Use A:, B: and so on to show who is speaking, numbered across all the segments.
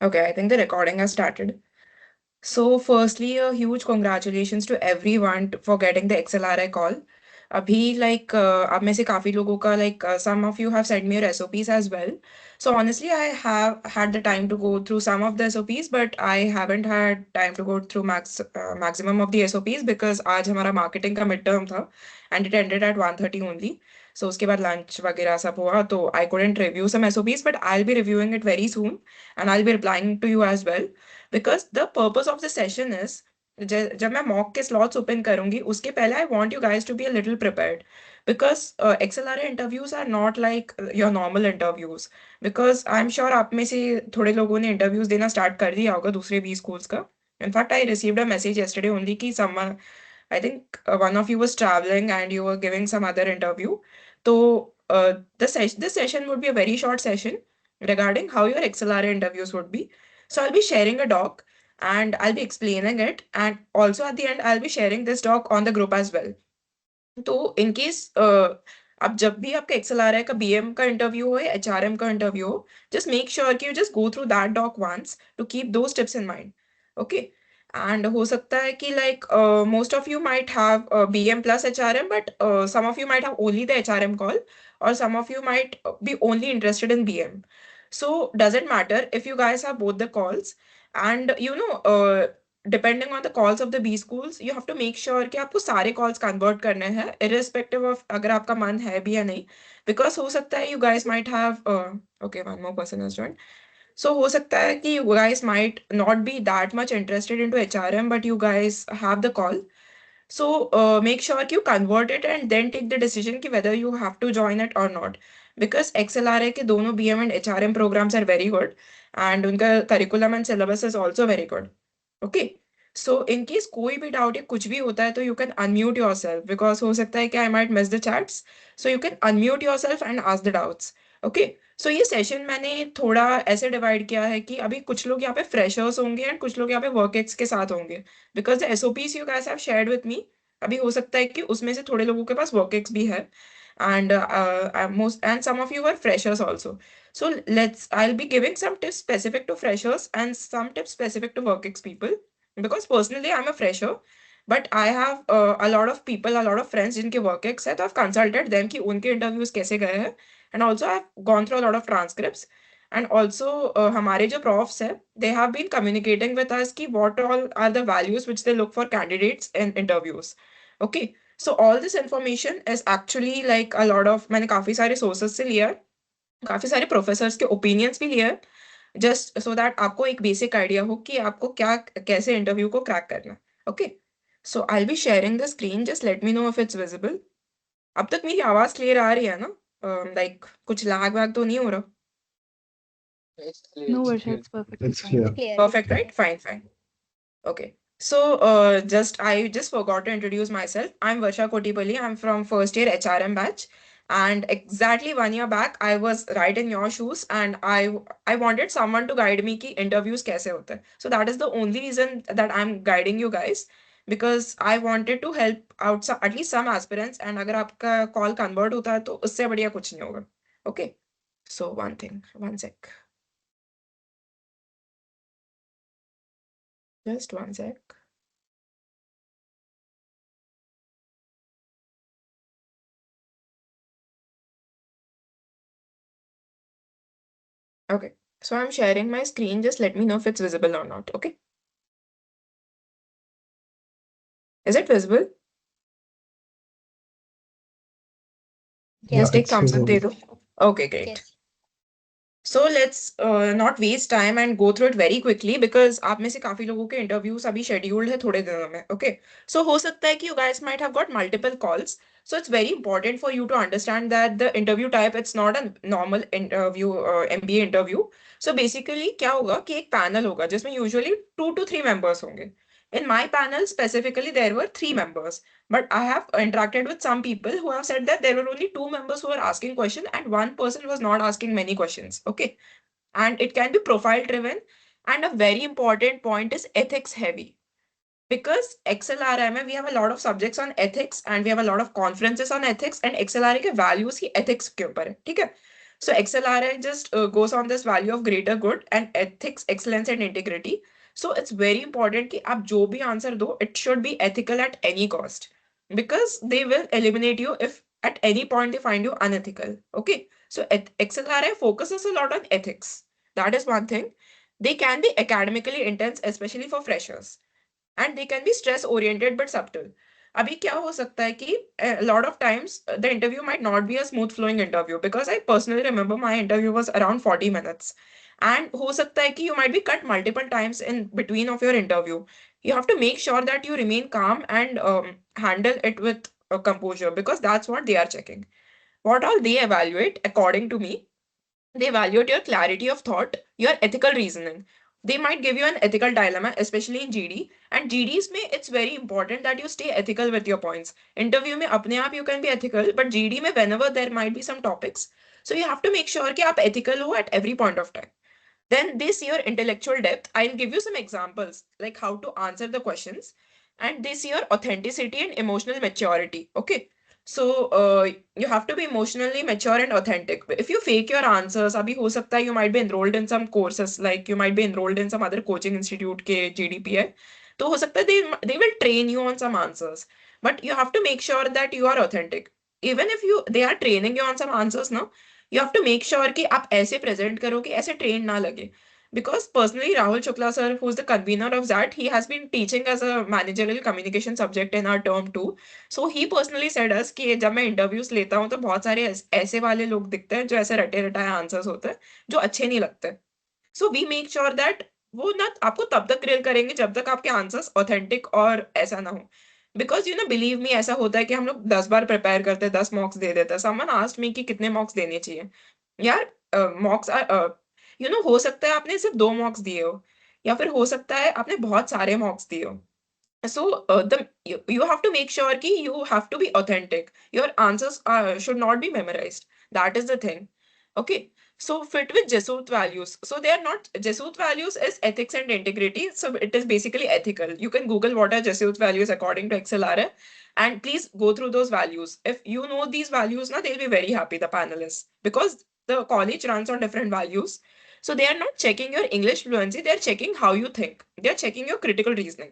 A: Okay, I think the recording has started. So, firstly, a huge congratulations to everyone for getting the XLRI call. अभी like आप में से काफी लोगों का like some of you have sent me your SOPs as well. So honestly, I have had the time to go through some of the SOPs, but I haven't had time to go through maximum of the SOPs because आज हमारा marketing का midterm था and it ended at 1:30 only. So उसके बाद lunch वगैरह सब हुआ तो I couldn't review some SOPs, but I'll be reviewing it very soon and I'll be replying to you as well. Because the purpose of the session is जब मैं mock के slots open करूंगी उसके पहले I want you guys to be a little prepared because XLRI interviews are not like your normal interviews because I am sure आप में से थोड़े लोगों ने इंटरव्यूज देना स्टार्ट कर दिया होगा दूसरे भी स्कूल्स का in fact I received a message yesterday only कि someone I think one of you was traveling and you were giving some other interview. So this session would be a very short session regarding how your XLR interviews would be. So I'll be sharing a doc and I'll be explaining it. And also at the end, I'll be sharing this doc on the group as well. तो in case अब जब भी आपका XLRI का BM का interview हो या HRM का इंटरव्यू हो, just make sure कि you just go through that doc once to keep those tips in mind. Okay. And हो सकता है कि like most of you might have BM plus HRM, but some of you might have only the HRM call, or some of you might be only interested in BM. So doesn't matter if you guys have both the calls, and depending on the calls of the B schools, you have to make sure कि आपको सारे calls convert करने हैं, irrespective of अगर आपका मन है भी या नहीं, because हो सकता है you guys might have okay, one more person has joined. So हो सकता है कि you guys might not be that much interested into HRM, but you guys have the call. So make sure you convert it and then take the decision कि whether you have to join it or not. Because XLRA के दोनों BM and HRM programs are very good, and उनका curriculum and syllabus is also very good. Okay. So in case कोई भी doubt या कुछ भी होता है तो you can unmute yourself because हो सकता है कि I might miss the chats. So you can unmute yourself and ask the doubts. Okay. So ये सेशन मैंने थोड़ा ऐसे डिवाइड किया है कि अभी कुछ लोग यहाँ पे फ्रेशर्स होंगे एंड कुछ लोग यहाँ पे वर्क एक्स के साथ होंगे because the SOPs you guys have shared with me. अभी हो सकता है कि उसमें से थोड़े लोगों के पास वर्क एक्स भी है and most and some of you are freshers also. So I'll be giving some tips specific to freshers and some tips specific to work ex people because personally I'm a fresher, but I have a lot of people, a lot of friends जिनके work ex है तो I've consulted them कि उनके interviews कैसे गए हैं, and also I've gone through a lot of transcripts. And also हमारे जो profs है they have been communicating with us कि what all are the values which they look for candidates in interviews. Okay. So all this information is actually like a lot of मैंने काफी सारे sources से लिया है, काफी सारे प्रोफेसर्स के ओपिनियंस भी लिए हैं, जस्ट सो दैट आपको एक बेसिक आइडिया हो कि आपको क्या कैसे इंटरव्यू को क्रैक करना है. Okay. So I be sharing the screen, just let me know if it's visible. अब तक मेरी आवाज क्लियर आ रही है ना? लाइक कुछ लैग वैग तो नहीं हो रहा?
B: No, Varsha, it's perfectly
C: It's
B: fine.
C: clear.
A: Perfect, right? Fine, fine. Okay. So, I just forgot to introduce myself. I'm Varsha Kotipalli. I'm from first year HRM batch. And exactly 1 year back, I was right in your shoes, and I wanted someone to guide me कि interviews कैसे होते हैं. So that is the only reason that I'm guiding you guys, because I wanted to help out at least some aspirants. And अगर आपका call convert होता है तो उससे बढ़िया कुछ नहीं होगा. Okay. So one sec. Just one sec. Okay, so I'm sharing my screen. Just let me know if it's visible or not. Okay. Is it visible?
C: Yeah,
A: Just take
C: it's
A: thumbs up.
C: visible.
A: दे दो. Okay, great.
B: Yes.
A: So let's not waste time and go through it very quickly because आप में से काफी लोगों के interviews अभी scheduled है थोड़े दिनों में. Okay. So हो सकता है कि you guys might have got multiple calls. So it's very important for you to understand that the interview type, it's not a normal interview, MBA interview. So basically क्या होगा कि एक panel होगा जिसमें usually 2 to 3 members होंगे. In my panel specifically there were 3 members, but I have interacted with some people who have said that there were only 2 members who were asking questions and one person was not asking many questions. Okay. And it can be profile driven. And a very important point is ethics heavy. Because XLRI we have a lot of subjects on ethics and we have a lot of conferences on ethics, and XLRI के values ही ethics के ऊपर है. ठीक है. So XLRI just goes on this value of greater good and ethics, excellence and integrity. So it's very important कि आप जो भी answer दो, it should be ethical at any cost, because they will eliminate you if at any point they find you unethical. Okay, so XLRI focuses a lot on ethics. That is one thing. They can be academically intense, especially for freshers, and they can be stress oriented but subtle. अभी क्या हो सकता है कि a lot of times the interview might not be a smooth flowing interview, because I personally remember my interview was around 40 minutes, and हो सकता है कि you might be cut multiple times in between of your interview. You have to make sure that you remain calm and handle it with composure, because that's what they are checking. What all they evaluate, according to me, they evaluate your clarity of thought, your ethical reasoning. They might give you an ethical dilemma, especially in GD. And GDs में it's very important that you stay ethical with your points. Interview में अपने आप you can be ethical, but GD में whenever there might be some topics, so you have to make sure कि आप ethical हो at every point of time. Then they see your intellectual depth. I'll give you some examples like how to answer the questions. And they see your authenticity and emotional maturity. Okay. So you have to be emotionally mature and authentic. If you fake your answers, abhi ho sakta hai you might be enrolled in some courses, like you might be enrolled in some other coaching institute ke GDP hai. तो हो सकता है they will train you on some answers, but you have to make sure that you are authentic. Even if you they are training you on some answers, no, you have to make sure कि आप ऐसे present करो कि ऐसे train ना लगे. Because personally, Rahul Shukla sir, who's the convener of that, he has been teaching as a managerial communication subject in our term 2. So he personally said us कि जब मैं interviews लेता हूँ तो बहुत सारे ऐसे वाले लोग दिखते हैं जो ऐसे रटे रटाए आंसर्स होते हैं जो अच्छे नहीं लगते. So we make sure that वो ना आपको तब तक ग्रिल करेंगे जब तक आपके आंसर्स ऑथेंटिक और ऐसा ना हो. Because you know believe me, ऐसा होता है कि हम लोग 10 बार प्रिपेयर करते हैं, 10 मॉक्स दे देते हैं. समवन आस्क्ड मी कि कितने मॉक्स देने चाहिए. यार मॉक्स यू नो हो सकता है आपने सिर्फ 2 मॉक्स दिए हो, या फिर हो सकता है आपने बहुत सारे मॉक्स दिए हो. So you have to make sure कि you have to be authentic. Your answers should not be memorized. That is the thing. Okay. So fit with Jesuit values. So they are not Jesuit values is ethics and integrity. So it is basically ethical. You can Google what are Jesuit values according to XLRI, and please go through those values. If you know these values, now they'll be very happy, the panelists, because the college runs on different values. So they are not checking your English fluency, they are checking how you think. They are checking your critical reasoning.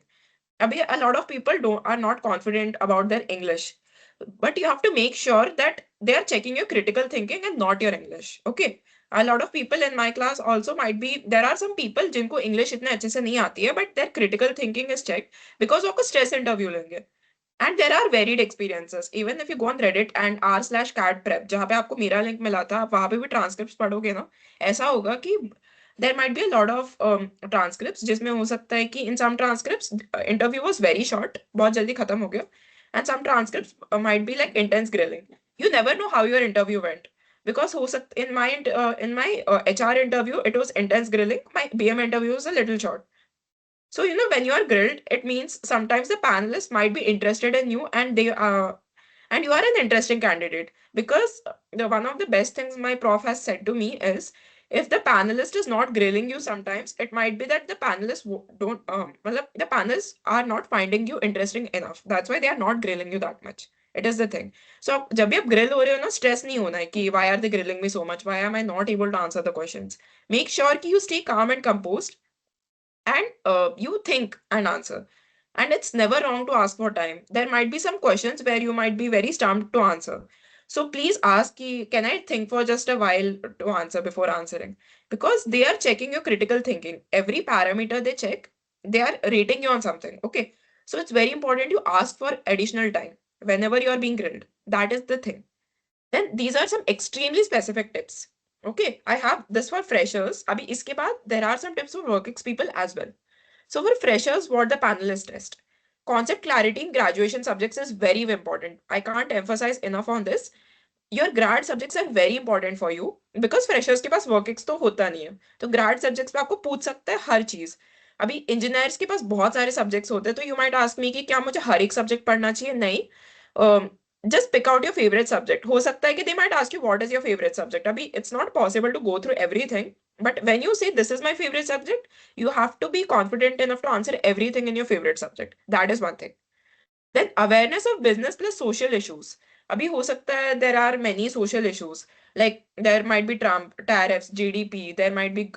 A: Abhi, a lot of people don't are not confident about their English, but you have to make sure that they are checking your critical thinking and not your English. Okay. A lot of people in my class also might be, there are some people जिनको English इतने अच्छे से नहीं आती है, but their critical thinking is checked because वो आपको stress interview लेंगे. And there are varied experiences. Even if you go on Reddit and r/cat prep, जहाँ पे आपको मेरा लिंक मिला था, आप वहाँ पे भी transcripts पढ़ोगे ना, ऐसा होगा कि there might be a lot of transcripts जिसमें हो सकता है कि in some transcripts interview was very short, बहुत जल्दी खत्म हो गया, and some transcripts might be like intense grilling. You never know how your interview went, because हो सकता in my HR interview it was intense grilling. My BM interview was a little short. So, you know, when you are grilled, it means sometimes the panelists might be interested in you, and and you are an interesting candidate. Because the one of the best things my prof has said to me is, if the panelist is not grilling you sometimes, it might be that the panelists don't मतलब the panelists are not finding you interesting enough. That's why they are not grilling you that much. It is the thing. So जब भी आप grill हो रहे हो ना, stress नहीं होना है कि why are they grilling me so much? Why am I not able to answer the questions? Make sure कि you stay calm and composed, and you think and answer. And it's never wrong to ask for time. There might be some questions where you might be very stumped to answer. So please ask, can I think for just a while to answer before answering? Because they are checking your critical thinking. Every parameter they check, they are rating you on something. Okay. So it's very important you ask for additional time whenever you are being grilled. That is the thing. Then these are some extremely specific tips. Okay, I have this for freshers. Abhi iske baad, there are some tips for work ex people as well. So for freshers, what the panelists test. Concept clarity in graduation subjects is very important. I can't emphasize enough on this. Your grad subjects are very important for you, because freshers के पास work ex तो होता नहीं है. तो grad subjects पे आपको पूछ सकता है हर चीज. अभी इंजीनियर्स के पास बहुत सारे सब्जेक्ट्स होते हैं, तो यू माइट आस्क मी कि क्या मुझे हर एक सब्जेक्ट पढ़ना चाहिए. नहीं. Just pick out your favorite subject. हो सकता है कि they might ask you what is your favorite subject. अभी it's not possible to go through everything, but when you say this is my favorite subject, you have to be confident enough to answer everything in your favorite subject. That is one thing. Then awareness of business plus social issues. अभी हो सकता है there are many social issues. Like there might be Trump tariffs, GDP, there might be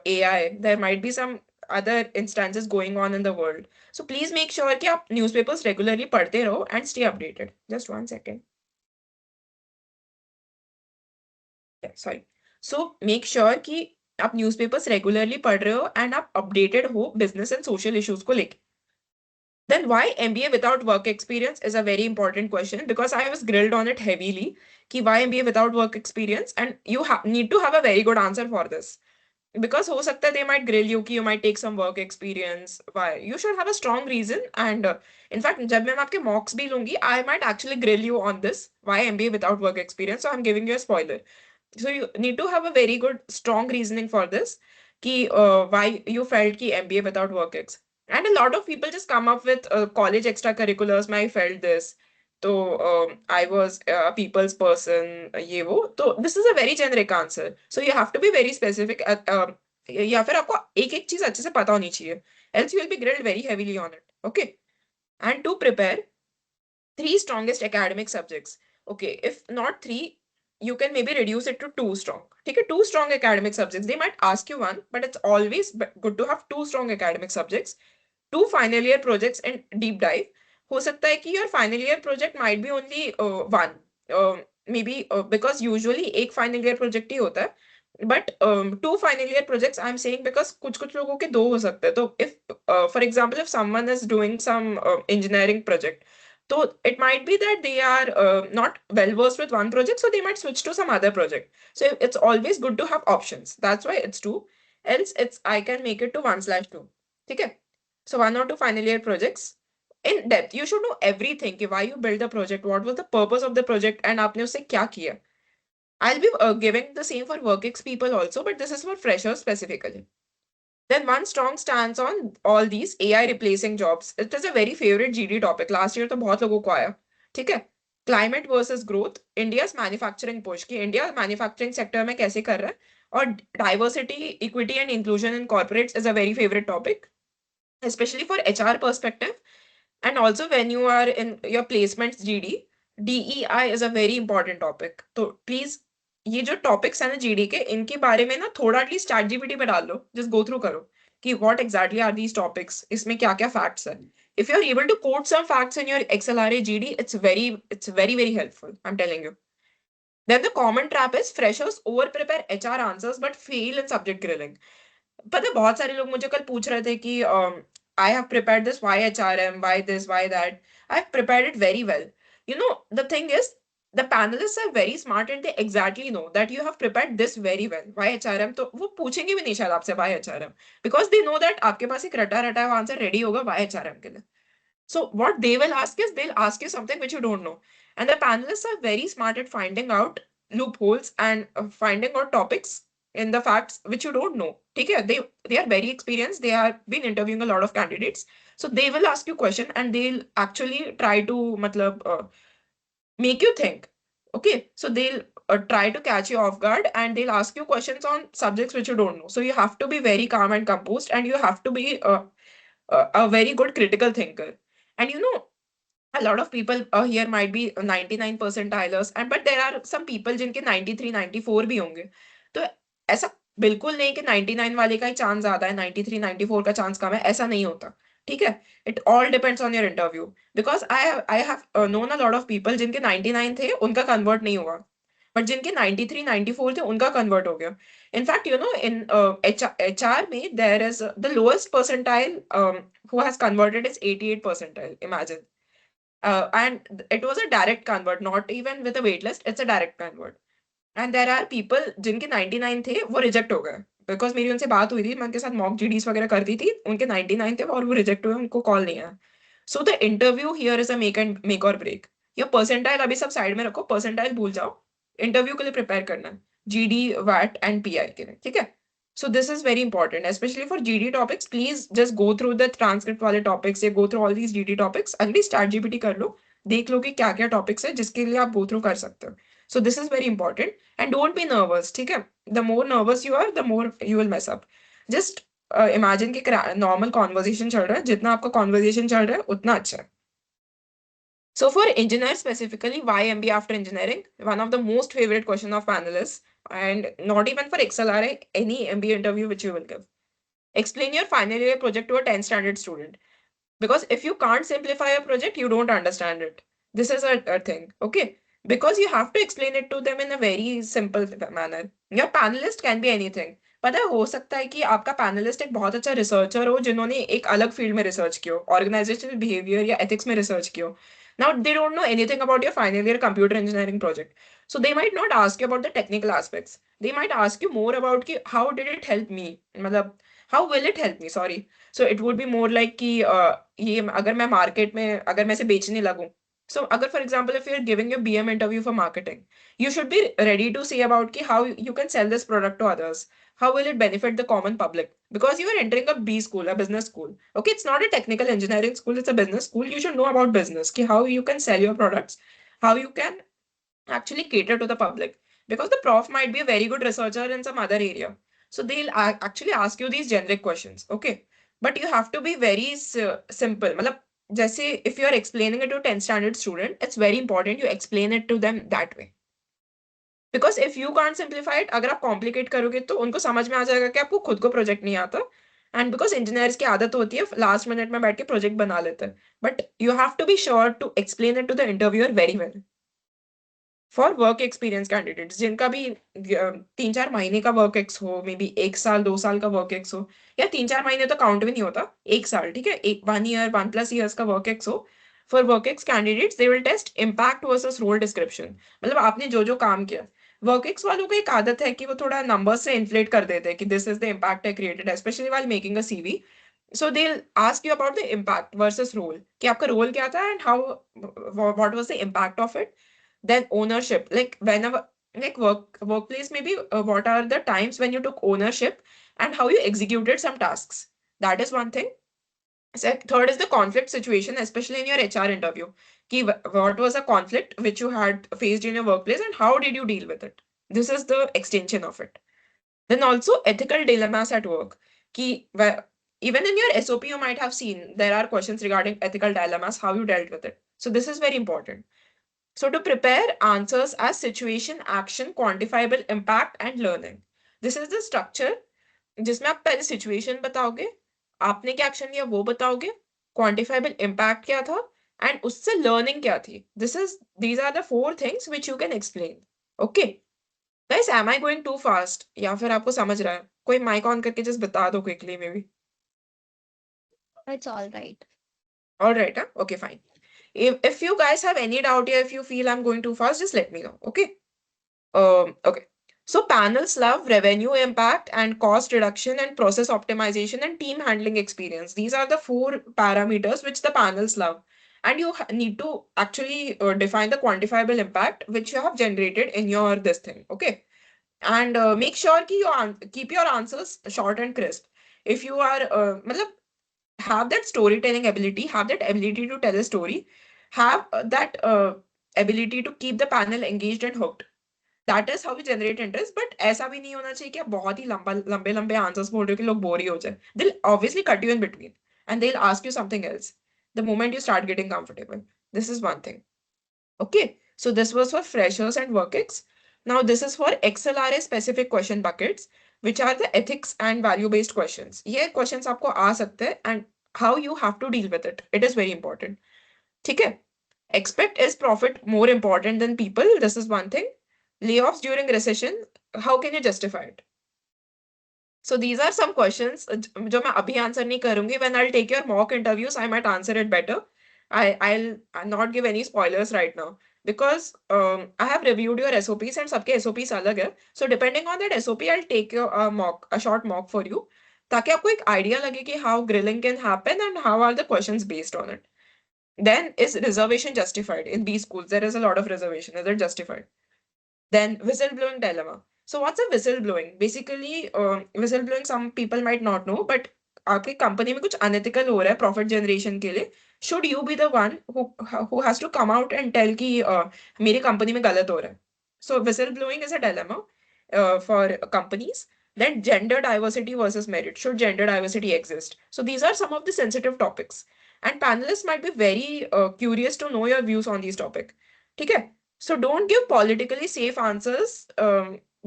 A: AI, there might be some other instances going on in the world. So please make sure कि आप newspapers regularly पढ़ते रहो and stay updated. Just one second. Yeah, sorry. So make sure कि आप newspapers regularly पढ़ रहे हो and आप updated हो business and social issues को लेके. Then why MBA without work experience is a very important question because I was grilled on it heavily. Ki why MBA without work experience? And you need to have a very good answer for this. Because ho sakta hai they might grill you ki you might take some work experience. Why? You should have a strong reason. And in fact, जब मैं आपके mocks भी लूंगी, I might actually grill you on this. Why MBA without work experience? So I'm giving you a spoiler. So you need to have a very good strong reasoning for this ki why you felt ki MBA without work ex, and a lot of people just come up with college extracurriculars. I felt this, so I was a people's person, ye wo. So this is a very generic answer, so you have to be very specific at या फिर आपको एक एक चीज अच्छे से पता होनी चाहिए, else you will be grilled very heavily on it. Okay, and to prepare, three strongest academic subjects. Okay, if not three, you can maybe reduce it to two strong. Take two strong academic subjects. They might ask you one, but it's always good to have two strong academic subjects, two final year projects and deep dive. हो सकता है कि your final year project might be only one, maybe because usually एक final year project ही होता है, but two final year projects I'm saying because कुछ कुछ लोगों के दो हो सकते हैं. तो if for example if someone is doing some engineering project, so it might be that they are not well versed with one project, so they might switch to some other project. So it's always good to have options. That's why it's two. Else it's I can make it to 1/2. Okay. So one or two final year projects. In depth, you should know everything. कि why you build the project, what was the purpose of the project, and आपने उससे क्या किया. I'll be giving the same for work ex people also, but this is for freshers specifically. Then one strong stance on all these AI replacing jobs. It is a very favorite GD topic. Last year तो बहुत लोगों को आया. ठीक है? Climate versus growth. India's manufacturing push कि India manufacturing sector में कैसे कर रहा है. और diversity, equity and inclusion in corporates is a very favorite topic, especially for HR perspective. And also when you are in your placements GD, DEI is a very important topic. तो please ये जो topics है ना GD के, इनके बारे में ना थोड़ा एटलीस्ट चैट जीपीटी पे डाल लो, just go through करो कि what exactly are these topics, इसमें क्या क्या facts है. If you're able to quote some facts in your XLRI GD, it's very helpful. I'm telling you. Then the common trap is freshers over prepare HR answers but fail in subject grilling. पता है बहुत सारे लोग मुझे कल पूछ रहे थे कि I have prepared this why HRM why this why that. I have prepared it very well. You know, the thing is, the panelists are very smart and they exactly know that you have prepared this very well. Why HRM? तो वो पूछेंगे भी नहीं शायद आपसे why HRM, because they know that आपके पास एक रटा रटा हुआ आंसर रेडी होगा why HRM के लिए. So what they will ask is they'll ask you something which you don't know. And the panelists are very smart at finding out loopholes and finding out topics in the facts which you don't know. Okay? They are very experienced. They have been interviewing a lot of candidates. So they will ask you question and they'll actually try to make you think. Okay, so they'll try to catch you off guard and they'll ask you questions on subjects which you don't know. So you have to be very calm and composed and you have to be a very good critical thinker. And you know, a lot of people here might be 99 percentilers and but there are some people जिनके 93 94 भी होंगे. तो ऐसा बिल्कुल नहीं कि 99 वाले का ही चांस ज्यादा है, 93 94 का चांस कम है, ऐसा नहीं होता. ठीक है, it all depends on your interview. Because I have known a lot of people जिनके 99 थे उनका कन्वर्ट नहीं हुआ, बट जिनके 93 94 थे उनका कन्वर्ट हो गया. In fact, you know, in HR में there is the lowest percentile who has converted is 88 percentile. Imagine. And it was a direct convert, not even with a waitlist. It's a direct convert. And there are people जिनके 99 थे वो reject हो गए. Because मेरी उनसे बात हुई थी, मैं उनके साथ मॉक जीडीज वगैरह करती थी, उनके 99 थे और वो रिजेक्ट हुए, उनको कॉल नहीं आया. So the interview here is a make और ब्रेक. या परसेंटाइल अभी सब साइड में रखो, परसेंटाइल भूल जाओ, इंटरव्यू के लिए प्रिपेयर करना है, जीडी वैट एंड पीआई के लिए. ठीक है, so this is very important especially for GD topics. Please just go through the transcript वाले topics या go through all these GD topics. अगली start GPT कर लो, देख लो कि क्या क्या topics है जिसके लिए आप go through कर सकते हो. So this is very important and don't be nervous. ठीक है, the more nervous you are the more you will mess up. Just imagine कि normal conversation चल रहा है, जितना आपका conversation चल रहा है उतना अच्छा है. So for engineers specifically, why MBA after engineering? One of the most favorite question of panelists, and not even for XLRI, any MBA interview which you will give. Explain your final year project to a 10th standard student. Because if you can't simplify a project, you don't understand it. This is a thing, okay? Because you have to explain it to them in a very simple manner. Your panelist can be anything. पता है हो सकता है कि आपका panelist एक बहुत अच्छा रिसर्चर हो जिन्होंने एक अलग फील्ड में रिसर्च किया हो ऑर्गेनाइजेशनल बिहेवियर या एथिक्स में रिसर्च किया हो now they don't know anything about your final year computer engineering project so they might not ask you about the technical aspects they might ask you more about ki, how did it help me मतलब how will it help me sorry so it would be more like कि ये अगर मैं market में अगर मैं इसे बेचने लगूं so अगर for example if you're giving your BM interview for marketing you should be ready to say about कि how you can sell this product to others how will it benefit the common public because you are entering a B school a business school okay it's not a technical engineering school it's a business school you should know about business कि how you can sell your products how you can actually cater to the public because the prof might be a very good researcher in some other area so they'll actually ask you these generic questions okay but you have to be very simple मतलब जैसे if you are explaining it to 10th standard student it's very important you explain it to them that way because if you can't simplify it अगर आप complicate करोगे तो उनको समझ में आ जाएगा कि आपको खुद को प्रोजेक्ट नहीं आता एंड बिकॉज इंजीनियर्स की आदत होती है लास्ट मिनट में बैठ के प्रोजेक्ट बना लेते हैं but you have to be sure to explain it to the interviewer very well for work experience candidates जिनका भी 3-4 महीने का वर्क एक्स हो मे बी 1 साल 2 साल का वर्क एक्स हो या 3-4 महीने तो काउंट भी नहीं होता 1 साल ठीक है एक 1 ईयर 1+ ईयर्स का वर्क एक्स हो for work ex candidates they will test impact versus role description मतलब आपने जो जो काम किया वर्क एक्स वालों को एक आदत है कि वो थोड़ा नंबर से इन्फ्लेट कर देते हैं कि this is the impact I created specially while making a CV so they'll ask you about the impact versus role कि आपका role क्या था and how what was the impact of it then ownership like whenever like workplace maybe what are the times when you took ownership and how you executed some tasks that is one thing third is the conflict situation especially in your HR interview ki what was a conflict which you had faced in your workplace and how did you deal with it this is the extension of it then also ethical dilemmas at work ki even in your SOP you might have seen there are questions regarding ethical dilemmas how you dealt with it so this is very important so to prepare answers as situation, action, quantifiable impact and learning. This is the structure जिसमें आप पहले situation बताओगे, आपने क्या action लिया वो बताओगे, quantifiable impact क्या था and उससे learning क्या थी. These are the 4 things which you can explain. Okay. Guys, am I going too fast? या फिर आपको समझ रहा है? कोई mic on करके just बता दो quickly maybe.
C: It's all right.
A: All right, huh? Okay, fine. If you guys have any doubt here, if you feel I'm going too fast, just let me know. Okay. Okay. So panels love revenue impact and cost reduction and process optimization and team handling experience. These are the 4 parameters which the panels love. And you need to actually define the quantifiable impact which you have generated in your this thing. Okay. And make sure ki keep your answers short and crisp. If you are, matlab, have that storytelling ability, have that ability to tell a story, have that ability to keep the panel engaged and hooked that is how we generate interest but ऐसा भी नहीं होना चाहिए कि आप बहुत ही लंबे लंबे आंसर्स बोल रहे हो कि लोग बोर ही हो जाए दिल obviously cut you in between and they will ask you something else the moment you start getting comfortable this is one thing okay so this was for freshers and workx now this is for XLRA specific question buckets which are the ethics and value based questions ये questions आपको आ सकते हैं and how you have to deal with it is very important ठीक है expect is profit more important than people this is one thing layoffs during recession how can you justify it so these are some questions जो मैं अभी answer नहीं करूंगी when I'll take your mock interviews I might answer it better I'll not give any spoilers right now because I have reviewed your SOPs and सबके SOPs अलग है so depending on that SOP I'll take your mock a short mock for you ताकि आपको एक idea लगे कि how grilling can happen and how are the questions based on it then is reservation justified in B schools there is a lot of reservation is it justified then whistleblowing dilemma. So what's a whistleblowing? Basically, whistleblowing some people might not know, but आपकी company में कुछ unethical हो रहा है profit generation के लिए should you be the one who has to come out and tell कि मेरी कंपनी में गलत हो रहा है so whistle blowing is a dilemma for companies then gender diversity versus merit should gender diversity exist so these are some of the sensitive topics and panelists might be very curious to know your views on these topic. ठीक है? So don't give politically safe answers.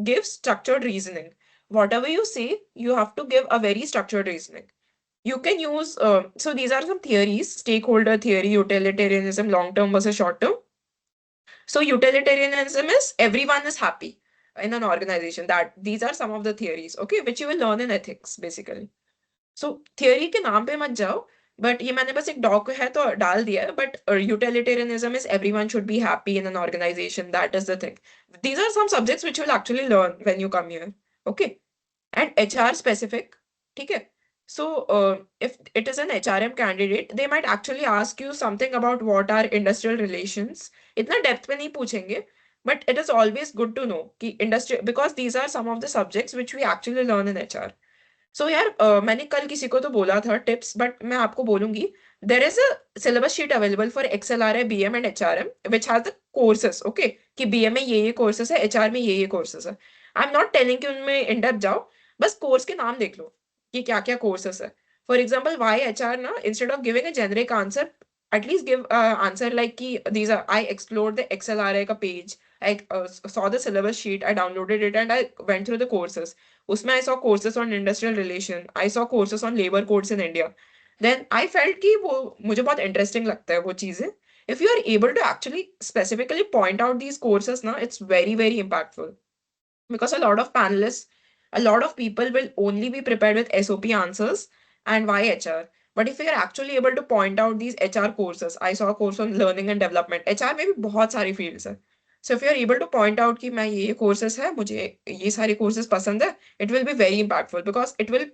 A: Give structured reasoning. Whatever you say, you have to give a very structured reasoning. You can use, so these are some theories: stakeholder theory, utilitarianism, long term versus short term. So utilitarianism is everyone is happy in an organization. That these are some of the theories, okay, which you will learn in ethics basically. So theory के नाम पे मत जाओ, but ये मैंने बस एक dock है तो डाल दिया है, but utilitarianism is everyone should be happy in an organisation, that is the thing. These are some subjects which you'll actually learn when you come here. Okay. And HR specific. ठीक है. So if it is an HRM candidate, they might actually ask you something about what are industrial relations. इतना depth में नहीं पूछेंगे, but it is always good to know कि industry, because these are some of the subjects which we actually learn in HR. सो यार मैंने कल किसी को तो बोला था टिप्स, बट मैं आपको बोलूंगी. There is a syllabus sheet available for XLRI BM and HRM which has the courses. Okay, कि BM में ये कोर्सेस है, HR में ये कोर्सेस है. आई एम नॉट टेलिंग कि उनमें इन डेप्थ जाओ, बस कोर्स के नाम देख लो कि क्या क्या कोर्सेस है. फॉर एग्जाम्पल वाई HR ना, instead of giving a generic answer, at least give answer like कि these are I explored the XLRI का page, I saw the syllabus sheet, I downloaded it and I went through the courses. उसमें I saw courses on industrial relation, I saw courses on labor codes in India. Then I felt कि वो मुझे बहुत interesting लगता है वो चीजें. If you are able to actually specifically point out these courses ना, it's very very impactful. Because a lot of panelists, a lot of people will only be prepared with SOP answers and why HR. But if you're actually able to point out these HR courses, I saw a course on learning and development. HR में भी बहुत सारी fields है. So if you're able to point out कि मैं ये courses है, मुझे ये सारे courses पसंद है, it will be very impactful because it will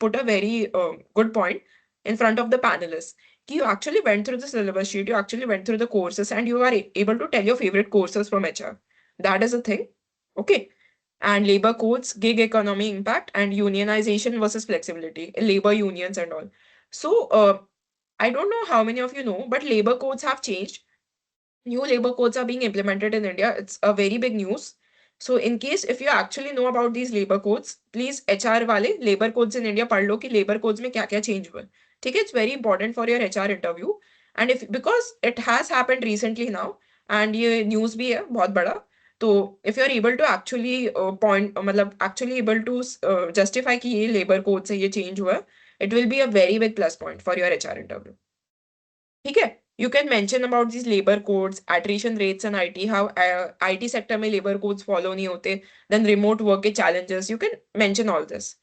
A: put a very good point in front of the panelists. कि you actually went through the syllabus sheet, you actually went through the courses, and you are able to tell your favorite courses from HR. That is a thing. Okay. And labor codes, gig economy impact, and unionization versus flexibility, labor unions and all. So, I don't know how many of you know, but labor codes have changed. New labor codes are being implemented in India. It's a very big news. So, in case if you actually know about these labor codes, please HR वाले labor codes in India पढ़ लो कि labor codes में क्या क्या change हुआ है. ठीक है, it's very important for your HR interview. And if because it has happened recently now, and ये news भी है बहुत बड़ा, तो if you are able to actually point मतलब actually able to justify कि ये labor code से ये change हुआ है, it will be a very big plus point for your HR interview. ठीक है. You can mention about these labor codes, attrition rates in IT, how IT sector में labor codes follow नहीं होते, then remote work के challenges. You can mention all this.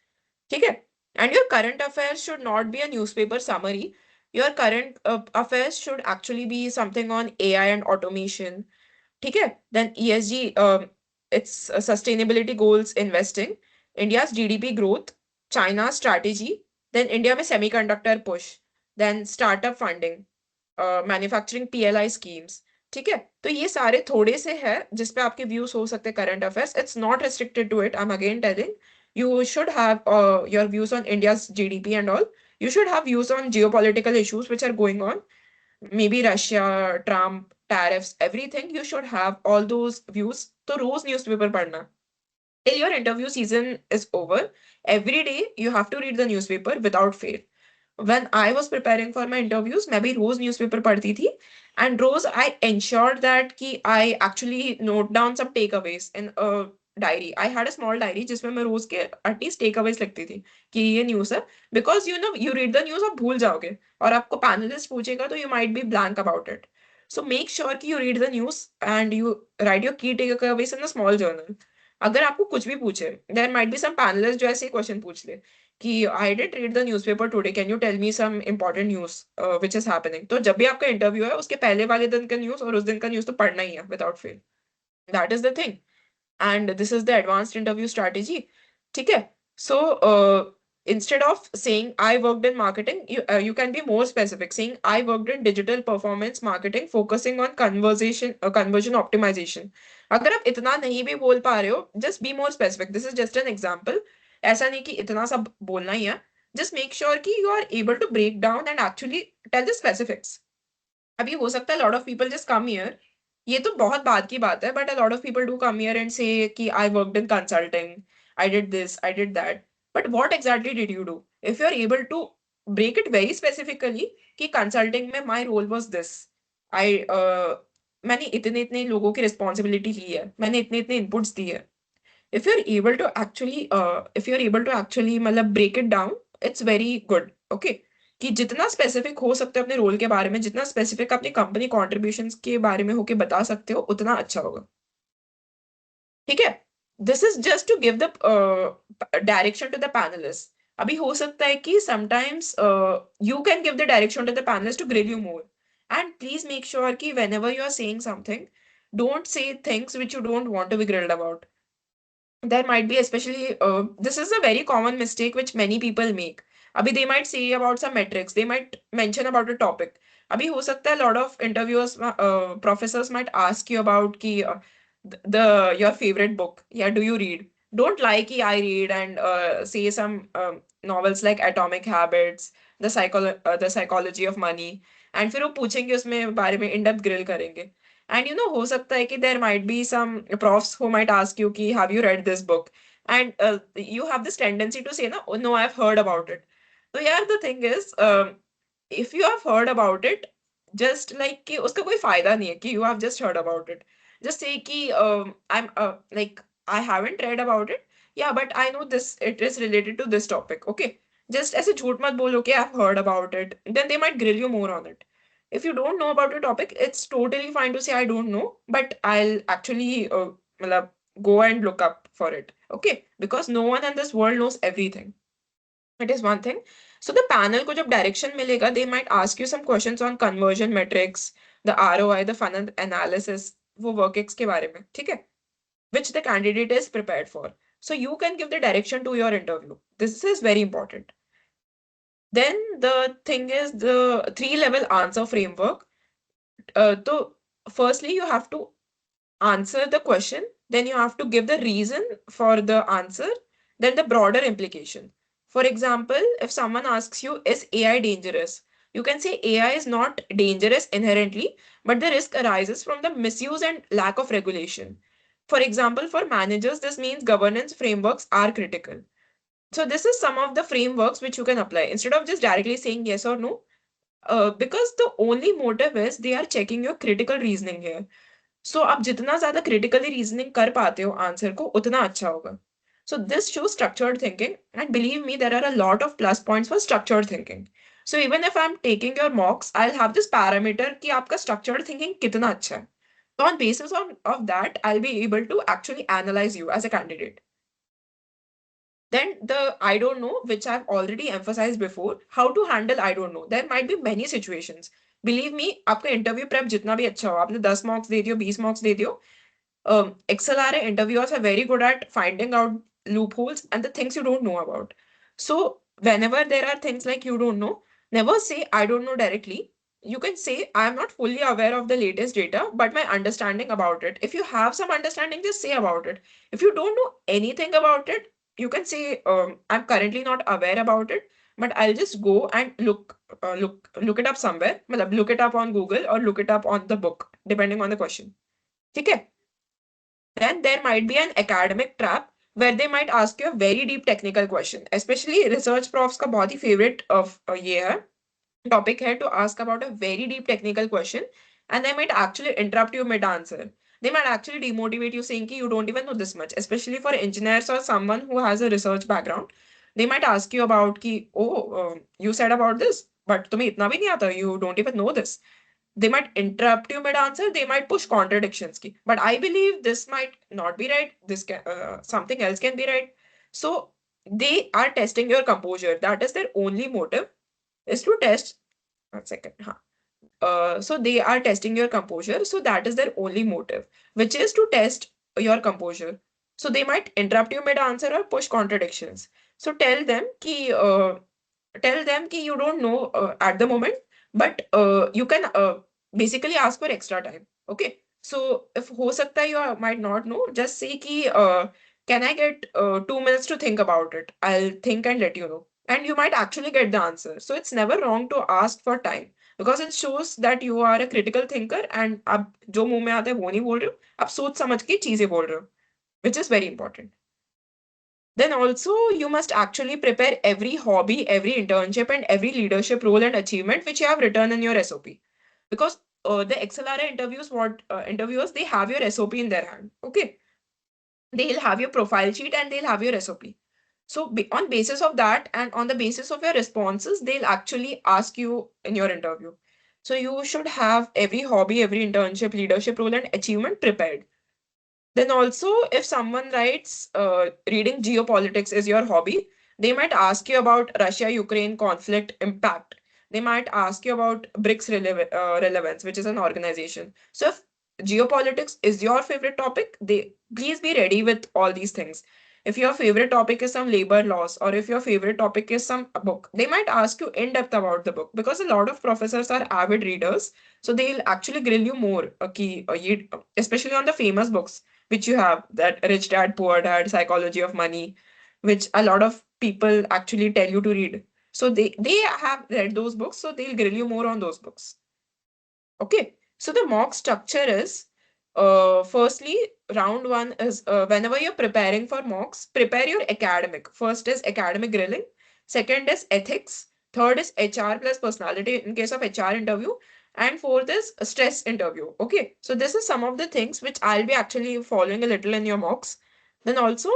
A: ठीक है. And your current affairs should not be a newspaper summary. Your current affairs should actually be something on AI and automation. ठीक है. Then ESG, it's sustainability goals, investing, India's GDP growth, China's strategy, then India में semiconductor push, then startup funding, manufacturing PLI schemes. ठीक है. तो ये सारे थोड़े से हैं जिसपे आपके व्यूज हो सकते हैं current affairs. It's not restricted to it. I'm again telling you should have your views on India's GDP and all. You should have views on geopolitical issues which are going on, maybe Russia, Trump, tariffs, everything. You should have all those views. तो रोज newspaper पढ़ना till your interview season is over. Every day you have to read the newspaper without fail. When I was preparing for my interviews, मैं भी रोज newspaper पढ़ती थी, and rose I ensured that कि I actually note down some takeaways in a diary. I had a small diary जिसमें मैं रोज के at least takeaways लिखती थी कि ये न्यूज़ है, because you know you read the news आप भूल जाओगे, और आपको पैनलिस्ट पूछेगा तो you might be blank about it. So make sure कि you read the news and you write your key takeaways in a small journal. अगर आपको कुछ भी पूछे, there might be some panelists जो ऐसे क्वेश्चन पूछ ले कि I didn't read the newspaper today, can you tell me some important news which is happening. तो जब भी आपका इंटरव्यू है उसके पहले वाले दिन का न्यूज और उस दिन का न्यूज तो पढ़ना ही है without fail. That is the thing. And this is the advanced interview strategy. ठीक है. So instead of saying I worked in marketing, you can be more specific, saying I worked in digital performance marketing focusing on conversion optimization. अगर आप इतना नहीं भी बोल पा रहे हो, just be more specific. This is just an example. ऐसा नहीं कि इतना सब बोलना ही है. Just make sure कि you are able to break down and actually tell the specifics. अभी हो सकता है lot of people just come here. ये तो बहुत बाद की बात है, but a lot of people do come here and say कि I worked in consulting, I did this, I did that. But what exactly did you do? If you're able to break it very specifically कि consulting में my role was this. I मैंने इतने इतने लोगों की responsibility ली है, मैंने इतने इतने inputs दिए हैं. If you're able to actually मतलब break it down, it's very good. Okay, कि जितना स्पेसिफिक हो सकते हो अपने रोल के बारे में, जितना स्पेसिफिक अपनी कंपनी कॉन्ट्रीब्यूशंस के बारे में होके बता सकते हो, उतना अच्छा होगा. ठीक है. This is just to give the direction to the panelist. अभी हो सकता है कि sometimes you can give the direction to the panelist to grill you more. And please make sure कि whenever you are saying something, don't say things which you don't want to be grilled about. There might be, especially this is a very common mistake which many people make. Abhi they might say about some metrics, they might mention about a topic. Abhi ho sakta hai a lot of interviewers, professors might ask you about ki the your favorite book. Yeah, do you read? Don't lie ki I read, and say some novels like Atomic Habits, the Psychology of Money, and फिर वो पूछेंगे उसमें बारे में in depth grill करेंगे. And हो सकता है कि there might be some profs who might ask you कि have you read this book? And you have this tendency to say, no, oh, no, I've heard about it. So yeah, the thing is, if you have heard about it, just like कि उसका कोई फायदा नहीं है कि you have just heard about it. Just say कि I'm like I haven't read about it. Yeah, but I know this, it is related to this topic. Okay. Just ऐसे झूठ मत बोलो कि I've heard about it. Then they might grill you more on it. If you don't know about a topic, it's totally fine to say I don't know, but I'll actually matlab, go and look up for it. Okay, because no one in this world knows everything. It is one thing. So the panel को जब direction मिलेगा, they might ask you some questions on conversion metrics, the ROI, the funnel analysis, वो workx के बारे में, ठीक है? Which the candidate is prepared for. So you can give the direction to your interview. This is very important. Then the thing is the three-level answer framework. So firstly, you have to answer the question, then you have to give the reason for the answer, then the broader implication. For example, if someone asks you, is AI dangerous? You can say AI is not dangerous inherently, but the risk arises from the misuse and lack of regulation. For example, for managers, this means governance frameworks are critical. So this is some of the frameworks which you can apply instead of just directly saying yes or no, because the only motive is they are checking your critical reasoning here. सो आप जितना ज्यादा critically reasoning कर पाते हो answer को उतना अच्छा होगा. So this show structured thinking and believe me there are a lot of plus points for structured thinking. So even if I am taking your mocks I have this parameter कि आपका structured thinking कितना अच्छा है. So on basis of that, I'll be able to actually analyze you as a candidate. Then the I don't know, which I've already emphasized before, how to handle I don't know. There might be many situations. Believe me, आपका interview prep जितना भी अच्छा हो, आपने 10 marks दे दियो, 20 marks दे दियो, XLRI interviewers are very good at finding out loopholes and the things you don't know about. So whenever there are things like you don't know, never say I don't know directly. You can say I am not fully aware of the latest data, but my understanding about it. If you have some understanding, just say about it. If you don't know anything about it, you can say I'm currently not aware about it, but I'll just go and look it up somewhere. मतलब look it up on Google or look it up on the book, depending on the question. ठीक है. Then there might be an academic trap where they might ask you a very deep technical question. Especially research profs का बहुत ही favorite of ये है topic है to ask about a very deep technical question, and they might actually interrupt you mid answer. They might actually demotivate you saying कि you don't even know this much. Especially for engineers or someone who has a research background, they might ask you about कि you said about this, but तुम्हें इतना भी नहीं आता, you don't even know this. They might interrupt you mid answer, they might push contradictions ki, but I believe this might not be right, this can something else can be right. So they are testing your composure. That is their only motive, is to test. One second, huh. So they are testing your composure, so that is their only motive, which is to test your composure. So they might interrupt you mid answer or push contradictions. So tell them कि you don't know at the moment, but you can basically ask for extra time. Okay. So if हो सकता है you might not know, just say कि can I get 2 minutes to think about it? I'll think and let you know. And you might actually get the answer. So it's never wrong to ask for time because it shows that you are a critical thinker and आप जो मुंह में आता है वो नहीं बोल रहे हो, आप सोच समझ के चीजें बोल रहे हो, which is very important. Then also you must actually prepare every hobby, every internship, and every leadership role and achievement which you have written in your SOP. Because the XLRI interviews, what interviewers, they have your SOP in their hand. Okay, they'll have your profile sheet and they'll have your SOP. So on basis of that and on the basis of your responses, they'll actually ask you in your interview. So you should have every hobby, every internship, leadership role, and achievement prepared. Then also, if someone writes reading geopolitics is your hobby, they might ask you about Russia-Ukraine conflict impact. They might ask you about BRICS relevance, which is an organization. So if geopolitics is your favorite topic, they please be ready with all these things. If your favorite topic is some labor laws, or if your favorite topic is some book, they might ask you in depth about the book because a lot of professors are avid readers, so they'll actually grill you more, especially on the famous books which you have, that Rich Dad, Poor Dad, Psychology of Money, which a lot of people actually tell you to read. So they have read those books, so they'll grill you more on those books. Okay, so the mock structure is firstly, round one is whenever you're preparing for mocks, prepare your academic. First is academic grilling, second is ethics, third is HR plus personality in case of HR interview, and fourth is a stress interview. Okay, so this is some of the things which I'll be actually following a little in your mocks. Then also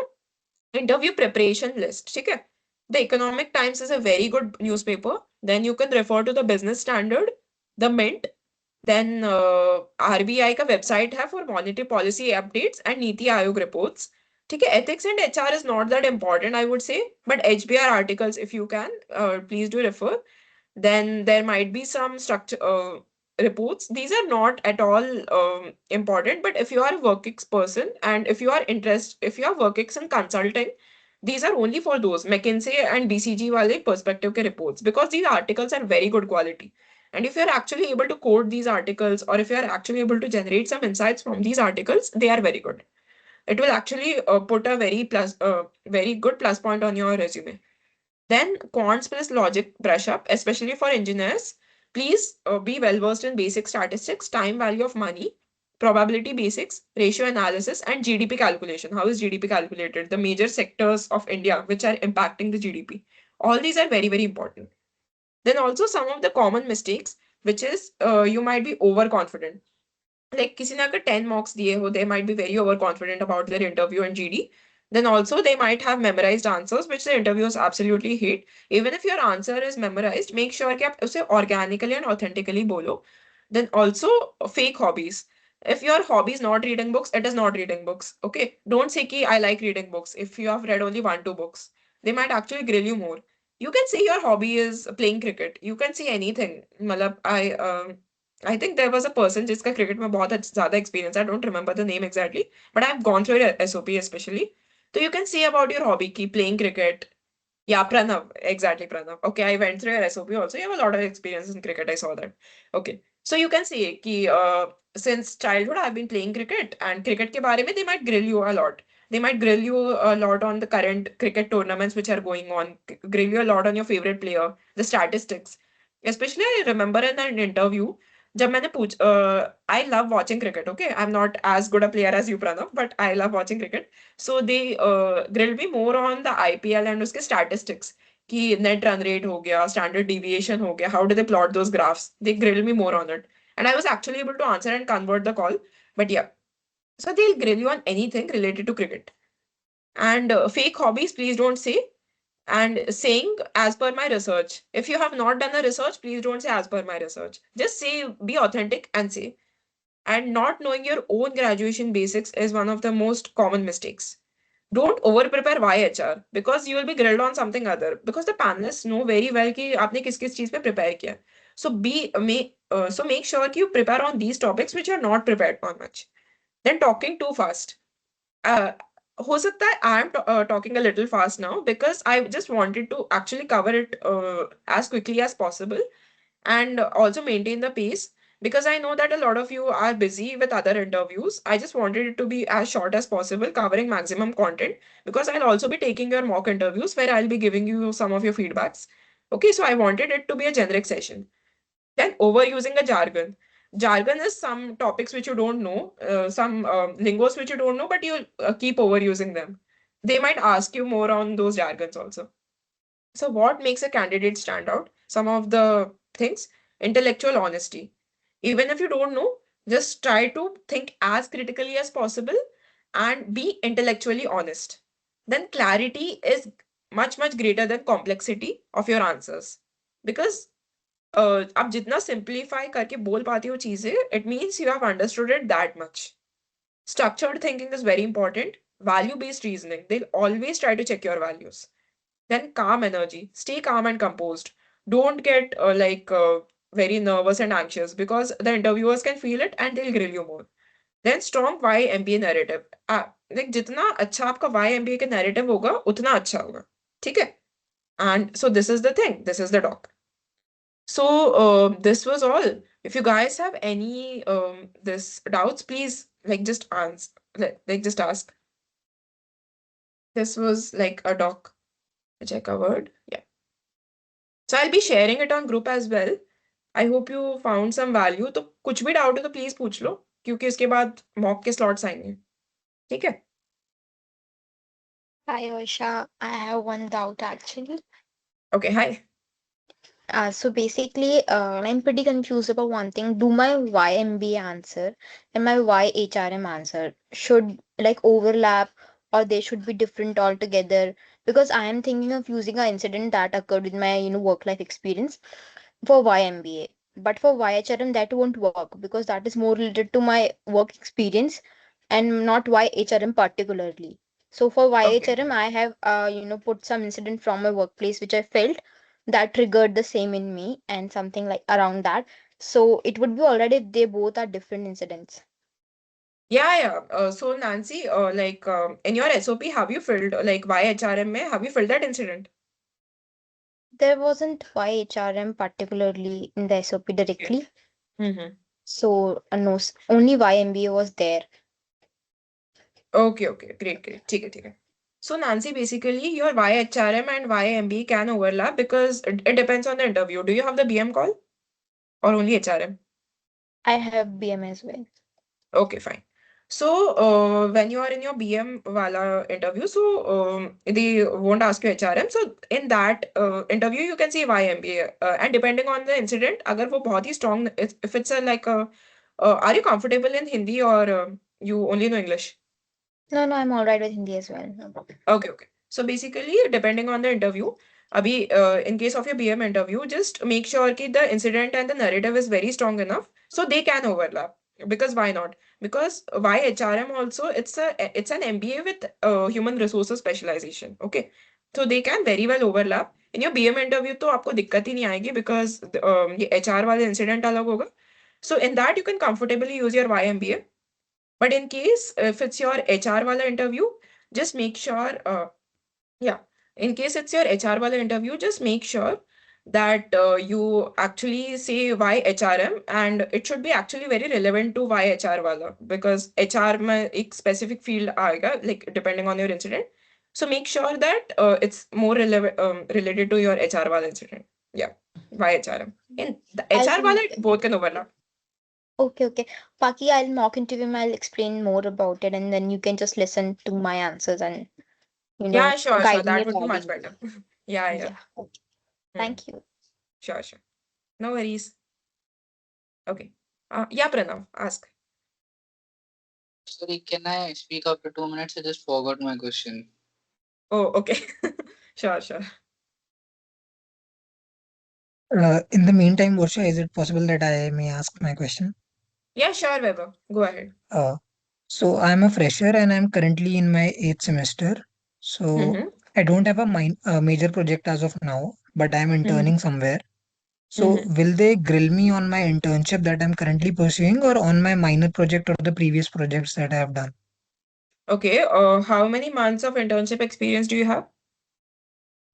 A: interview preparation list. Okay, the Economic Times is a very good newspaper. Then you can refer to the Business Standard, the Mint, then RBI का website है for monetary policy updates and NITI Aayog reports. ठीक है, ethics and HR is not that important, I would say, but HBR articles, if you can, please do refer. Then there might be some structure reports. These are not at all important, but if you are a workx person and if you are interested, if you are workx in consulting, these are only for those McKinsey and BCG wale perspective ke reports, because these articles are very good quality. And if you're actually able to code these articles, or if you're actually able to generate some insights from these articles, they are very good. It will actually put a very good plus point on your resume. Then quants plus logic brush up, especially for engineers. Please be well versed in basic statistics, time value of money, probability basics, ratio analysis, and GDP calculation. How is GDP calculated? The major sectors of India which are impacting the GDP. All these are very, very important. Then also some of the common mistakes, which is you might be overconfident. Like किसी ने अगर 10 marks दिए हो, they might be very overconfident about their interview and GD. Then also they might have memorized answers, which the interviewers absolutely hate. Even if your answer is memorized, make sure कि आप उसे organically and authentically बोलो. Then also fake hobbies. If your hobby is not reading books, it is not reading books. Okay, don't say कि I like reading books if you have read only one, two books. They might actually grill you more. You can say your hobby is playing cricket. You can say anything. मतलब I think there was a person जिसका cricket में बहुत ज़्यादा experience. I don't remember the name exactly, but I've gone through your SOP especially. So you can say about your hobby, ki playing cricket. Yeah, Pranav, exactly Pranav. Okay, I went through your SOP also. You have a lot of experience in cricket. I saw that. Okay, so you can say कि since childhood I've been playing cricket, and cricket के बारे में they might grill you a lot. They might grill you a lot on the current cricket tournaments which are going on. Grill you a lot on your favorite player, the statistics. Especially I remember in an interview जब मैंने I love watching cricket. Okay, I'm not as good a player as you, Pranav, but I love watching cricket. So they grilled me more on the IPL and उसके statistics कि net run rate हो गया, standard deviation हो गया, how do they plot those graphs? They grilled me more on it, and I was actually able to answer and convert the call. But yeah, so they'll grill you on anything related to cricket. And fake hobbies, please don't say. And saying as per my research. If you have not done a research, please don't say as per my research. Just say, be authentic and say. And not knowing your own graduation basics is one of the most common mistakes. Don't over prepare YHR because you will be grilled on something other, because the panelists know very well कि आपने किस किस चीज पे prepare किया. So make sure कि you prepare on these topics which you're not prepared on much. Then talking too fast. Uh, हो सकता है I am talking a little fast now because I just wanted to actually cover it as quickly as possible and also maintain the pace, because I know that a lot of you are busy with other interviews. I just wanted it to be as short as possible, covering maximum content, because I'll also be taking your mock interviews where I'll be giving you some of your feedbacks. Okay, so I wanted it to be a generic session. Then overusing a jargon. Jargon is some topics which you don't know, some lingos which you don't know, but you keep overusing them. they might ask you more on those jargons also. So, what makes a candidate stand out? Some of the things: intellectual honesty. Even if you don't know, just try to think as critically as possible and be intellectually honest. Then, clarity is much, much greater than complexity of your answers. Because आप जितना simplify करके बोल पाते हो चीजें, it means you have understood it that much. Structured thinking is very important. Value based reasoning, they'll always try to check your values. Then calm energy. Stay calm and composed. Don't get very nervous and anxious because the interviewers can feel it and they'll grill you more. Then strong why MBA narrative. Like जितना अच्छा आपका why MBA का narrative होगा उतना अच्छा होगा. ठीक है? And so this is the thing. This is the doc. So this was all. If you guys have any this doubts, please just answer. Just ask. This was like a doc which I covered. Yeah. So I'll be sharing it on group as well. I hope you found some value. तो कुछ भी doubt हो तो please पूछ लो क्योंकि उसके बाद mock के स्लॉट्स आएंगे ठीक है
C: Hi, Osha. I have one doubt actually.
A: Okay hi
C: So basically, I'm pretty confused about one thing. Do my YMBA answer and my YHRM answer should like overlap, or they should be different altogether? Because I am thinking of using an incident that occurred with my work life experience for YMBA. But for YHRM, that won't work because that is more related to my work experience and not YHRM particularly. So for
A: okay
C: YHRM, I have put some incident from my workplace which I felt that triggered the same in me and something like around that. So it would be alright if they both are different incidents.
A: yeah so Nancy in your SOP have you filled like why HRM में have you filled that incident
C: There wasn't YHRM particularly in the SOP
A: okay
C: directly.
A: mm-hmm.
C: So no, only YMBA was there.
A: Okay great ठीक है so Nancy basically your why HRM and why MBA can overlap because it depends on the interview do you have the BM call or only HRM
C: I have BM as well.
A: Okay, fine. So, when you are in your BM wala interview, so they won't ask you HRM. So, in that interview, you can say why MBA. And depending on the incident, अगर वो बहुत ही strong, if it's a are you comfortable in Hindi or you only know English?
C: No, I'm alright with Hindi as well. No problem.
A: Okay. So basically, depending on the interview, abhi, in case of your BM interview, just make sure that the incident and the narrative is very strong enough so they can overlap. Because why not? Because why HRM also, it's an MBA with human resources specialization. Okay. So they can very well overlap. In your BM interview, तो आपको दिक्कत ही नहीं आएगी because ये HR वाले incident अलग होगा. So in that you can comfortably use your YMBA. But in case if it's your HR wala interview, just make sure, yeah, in case it's your HR wala interview, just make sure that you actually say why HRM and it should be actually very relevant to why HR wala because HR में एक specific field आएगा like depending on your incident. So make sure that it's more relevant related to your HR wala incident. Yeah, why HRM. In the
C: I'll
A: HR wala, both can overlap.
C: okay. Paki, I'll mock interview him. I'll explain more about it, and then you can just listen to my answers and
A: Yeah, sure.
C: guide me
A: That would be much
C: accordingly.
A: better. Yeah.
C: Yeah. Okay.
A: Hmm.
C: Thank you.
A: Sure. No worries. Okay. Yeah, Pranav, ask.
B: Sorry, can I speak after 2 minutes? I just forgot my question.
A: Oh, okay. Sure.
D: In the meantime, Varsha, is it possible that I may ask my question?
A: Yeah, sure, Weber. Go ahead.
D: Uh, so I'm a fresher and I'm currently in my eighth semester. So
A: Mm-hmm.
D: I don't have a major project as of now, but I'm
A: Mm-hmm.
D: interning somewhere. So
A: Mm-hmm.
D: will they grill me on my internship that I'm currently pursuing or on my minor project or the previous projects that I have done?
A: Okay. How many months of internship experience do you have?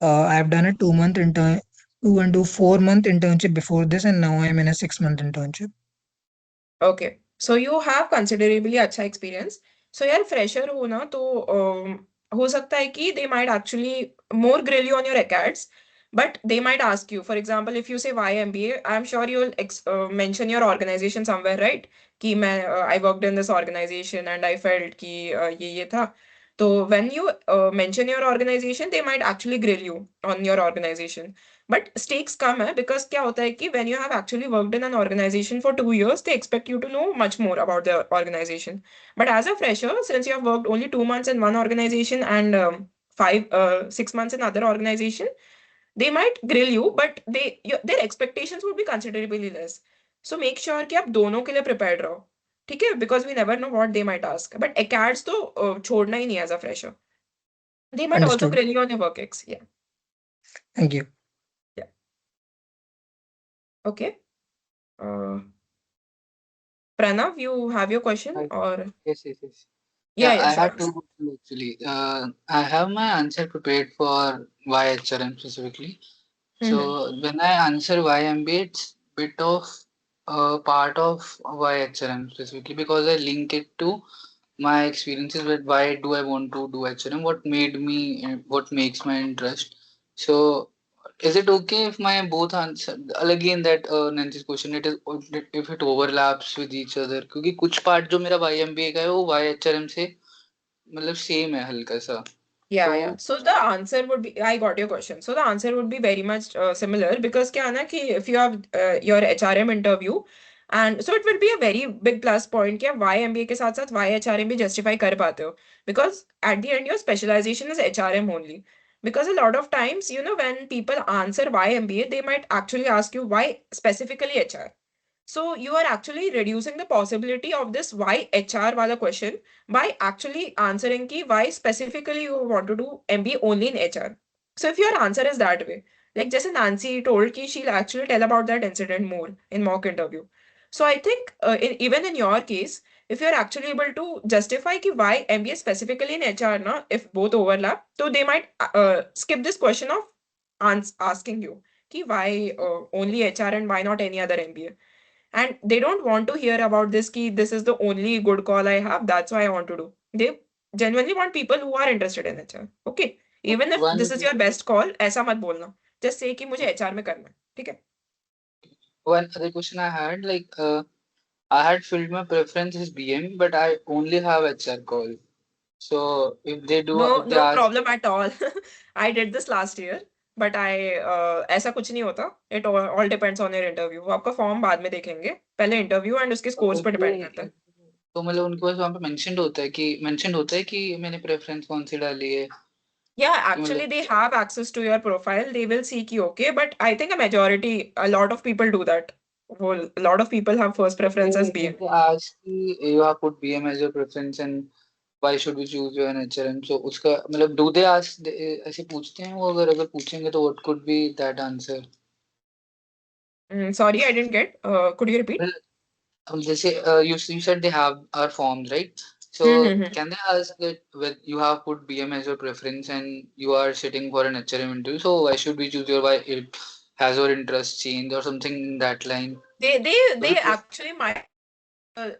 D: I've done a 2 month intern, 4 month internship before this, and now I'm in a 6 month internship.
A: Okay. So you have considerably अच्छा experience. So यार fresher हो ना तो हो सकता है कि they might actually more grill you on your acats, but they might ask you. For example, if you say why MBA, I'm sure you'll mention your organization somewhere, right? कि मैं I worked in this organization and I felt कि ये था. So when you mention your organization, they might actually grill you on your organization. But stakes come hai, because क्या होता है कि when you have actually worked in an organization for 2 years, they expect you to know much more about the organization. But as a fresher, since you have worked only 2 months in one organization and 6 months in other organization, they might grill you, but their expectations would be considerably less. So make sure कि आप दोनों के लिए prepared रहो. ठीक है, because we never know what they might ask. But ACADS तो छोड़ना ही नहीं as a fresher. They might also
D: Understood.
A: grill you on your work ex. Yeah.
D: Thank you.
A: Yeah. Okay. Uh, Pranav, you have your question
B: Hi.
A: or
B: Yes, yes, yes.
A: yeah,
B: Yeah,
A: yeah,
B: I
A: sure.
B: had two questions actually. I have my answer prepared for why HRM specifically.
A: Mm-hmm.
B: So when I answer why MBA, it's bit of part of why HRM specifically because I link it to my experiences with why do I want to do HRM, what made me, what makes my interest. So is it okay if my both answer again that Nancy's question it is if it overlaps with each other क्योंकि कुछ part जो मेरा YMBA का है वो YHRM से मतलब same है हल्का सा
A: Yeah,
B: तो
A: yeah. So the answer would be, I got your question. So the answer would be very much similar because क्या है ना कि if you have your HRM interview and so it will be a very big plus point कि आप YMBA के साथ साथ YHRM भी justify कर पाते हो because at the end your specialization is HRM only. Because a lot of times, when people answer YMBA, they might actually ask you why specifically HR. So you are actually reducing the possibility of this why HR wala question by actually answering ki why specifically you want to do MBA only in HR. So if your answer is that way, like just Nancy told ki she'll actually tell about that incident more in mock interview. So I think even in your case, if you're actually able to justify ki why MBA specifically in HR, na, if both overlap, so they might skip this question of asking you ki why only HR and why not any other MBA. And they don't want to hear about this ki this is the only good call I have, that's why I want to do. They genuinely want people who are interested in HR. Okay, even if this is
B: one
A: your best call, ऐसा मत बोलना. Just say कि मुझे HR में करना है. ठीक है?
B: one other question I had like I had filled my preference as BM but I only have HR call so if they do
A: No,
B: if they
A: no
B: ask
A: problem at all. I did this last year, but ऐसा कुछ नहीं होता. It all depends on your interview. वो आपका form बाद में देखेंगे. पहले इंटरव्यू एंड उसके
B: तो
A: स्कोर्स पे डिपेंड करता
B: उनके
A: है.
B: तो मतलब उनके पास वहाँ पे मेंशन्ड होता है कि मैंने प्रेफरेंस कौन सी डाली है
A: Yeah,
B: कि
A: actually,
B: मतलब
A: they have access to your profile. They will see ki okay, but I think a lot of people do that. Well, a lot of people have first
B: if
A: preference as
B: they
A: BM.
B: if they ask कि you have put BM as your preference and why should we choose your HRM so उसका मतलब do they ask ऐसे पूछते हैं वो अगर पूछेंगे तो what could be that answer
A: Sorry, I didn't get. Could you repeat?
B: well जैसे you said they have our forms right so
A: Mm-hmm.
B: can they ask that when you have put BM as your preference and you are sitting for an HRM interview so why should we choose your why it has your interest changed or something in that line
A: They
B: because
A: actually might.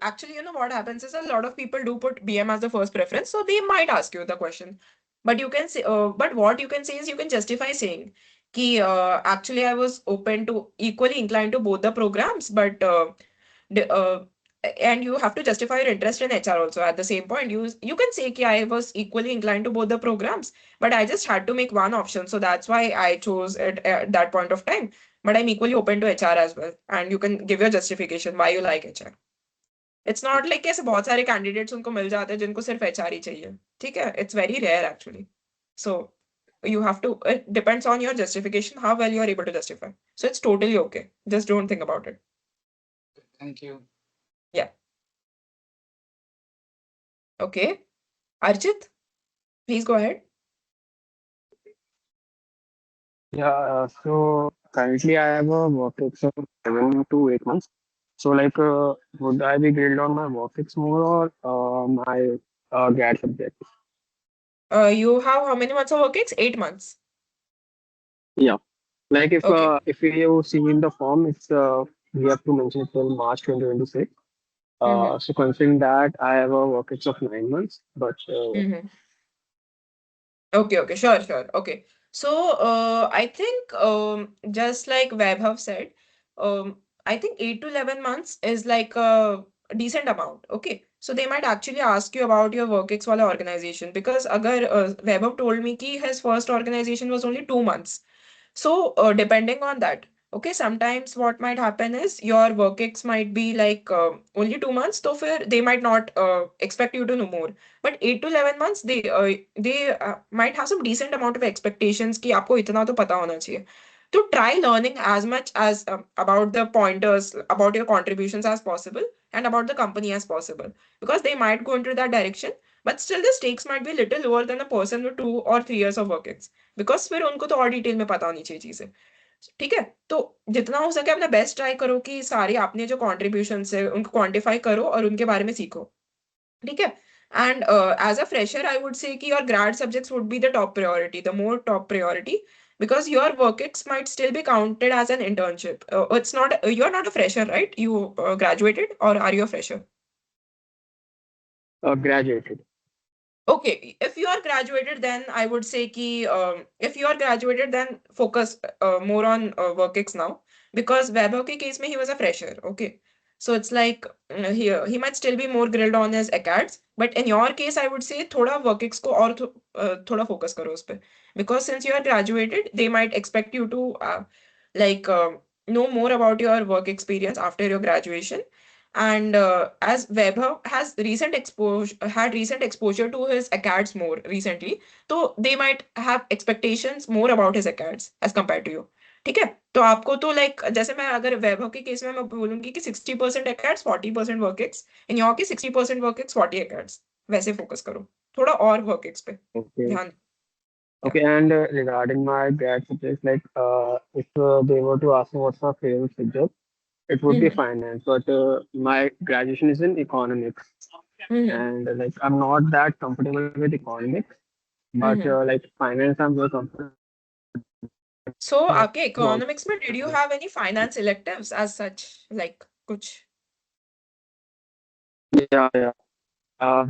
A: Actually, what happens is a lot of people do put BM as the first preference, so they might ask you the question. But you can say, but what you can say is you can justify saying, "Ki actually I was open to equally inclined to both the programs, but d- uh, and you have to justify your interest in HR also at the same point. You can say ki I was equally inclined to both the programs, but I just had to make one option, so that's why I chose it at that point of time. But I'm equally open to HR as well, and you can give your justification why you like HR. It's not like ऐसे बहुत सारे candidates उनको मिल जाते हैं जिनको सिर्फ HR ही चाहिए ठीक है it's very rare actually so you have to it depends on your justification how well you are able to justify so it's totally okay just don't think about it
B: thank you
A: yeah okay Archit please go ahead
E: Yeah, so currently I have a work ex of 7 to 8 months. So would I be grilled on my work ex more or my GAT subject?
A: you have how many months of work ex 8 months
E: Yeah, like
A: okay
E: if you see in the form, it's we have to mention it till March 2026.
A: mm-hmm.
E: So considering that, I have a work ex of 9 months, but
A: Mm-hmm. Okay, okay, sure, sure. Okay. So, I think just like Vaibhav said, I think 8 to 11 months is like decent amount. Okay, so they might actually ask you about your WorkX wala organization, because agar Vaibhav told me ki his first organization was only 2 months. So, depending on that, okay, sometimes what might happen is your work might be like only 2 months, so they might not expect you to know more. But 8 to 11 months, they might have some decent amount of expectations कि आपको इतना तो पता होना चाहिए. To try learning as much as about the pointers, about your contributions as possible, and about the company as possible, because they might go into that direction. But still, the stakes might be little lower than a person with 2 or 3 years of work, because फिर उनको तो और detail में पता होनी चाहिए चीजें. ठीक है, तो जितना हो सके अपना बेस्ट ट्राई करो कि सारे आपने जो कॉन्ट्रीब्यूशन है उनको क्वांटिफाई करो और उनके बारे में सीखो. ठीक है. And as a fresher I would say कि your grade subjects would be the top priority, the more top priority, because your work might still be counted as an internship. It's not, you're not a fresher, right? You graduated, or are you a fresher?
E: Graduated.
A: Okay, if you are graduated, then I would say ki if you are graduated, then focus more on WorkX now, because Vaibhav ke case mein he was a fresher. Okay, so it's like he might still be more grilled on his acads, but in your case, I would say thoda WorkX ko aur thoda focus karo us pe, because since you are graduated, they might expect you to like know more about your work experience after your graduation. And as Vaibhav has had recent exposure to his acads more recently, so they might have expectations more about his acads as compared to you. ठीक है, तो आपको तो like जैसे मैं अगर वैभव के case में मैं बोलूंगी कि 60% एकेड्स 40% वर्क एक्स, इन यहाँ के 60% वर्क एक्स 40 एकेड्स, वैसे फोकस करो थोड़ा और वर्क एक्स पे
E: Okay.
A: ध्यान.
E: Okay, and regarding my grad subjects, like if they were to ask me what's my favorite subject, it would be
A: hmm.
E: finance. But my graduation is in economics,
A: hmm.
E: and like I'm not that comfortable with economics, but
A: hmm.
E: like finance, I'm very comfortable.
A: So आपके
E: Also,
A: economics में did you have any finance electives as such, like कुछ?
E: yeah, yeah.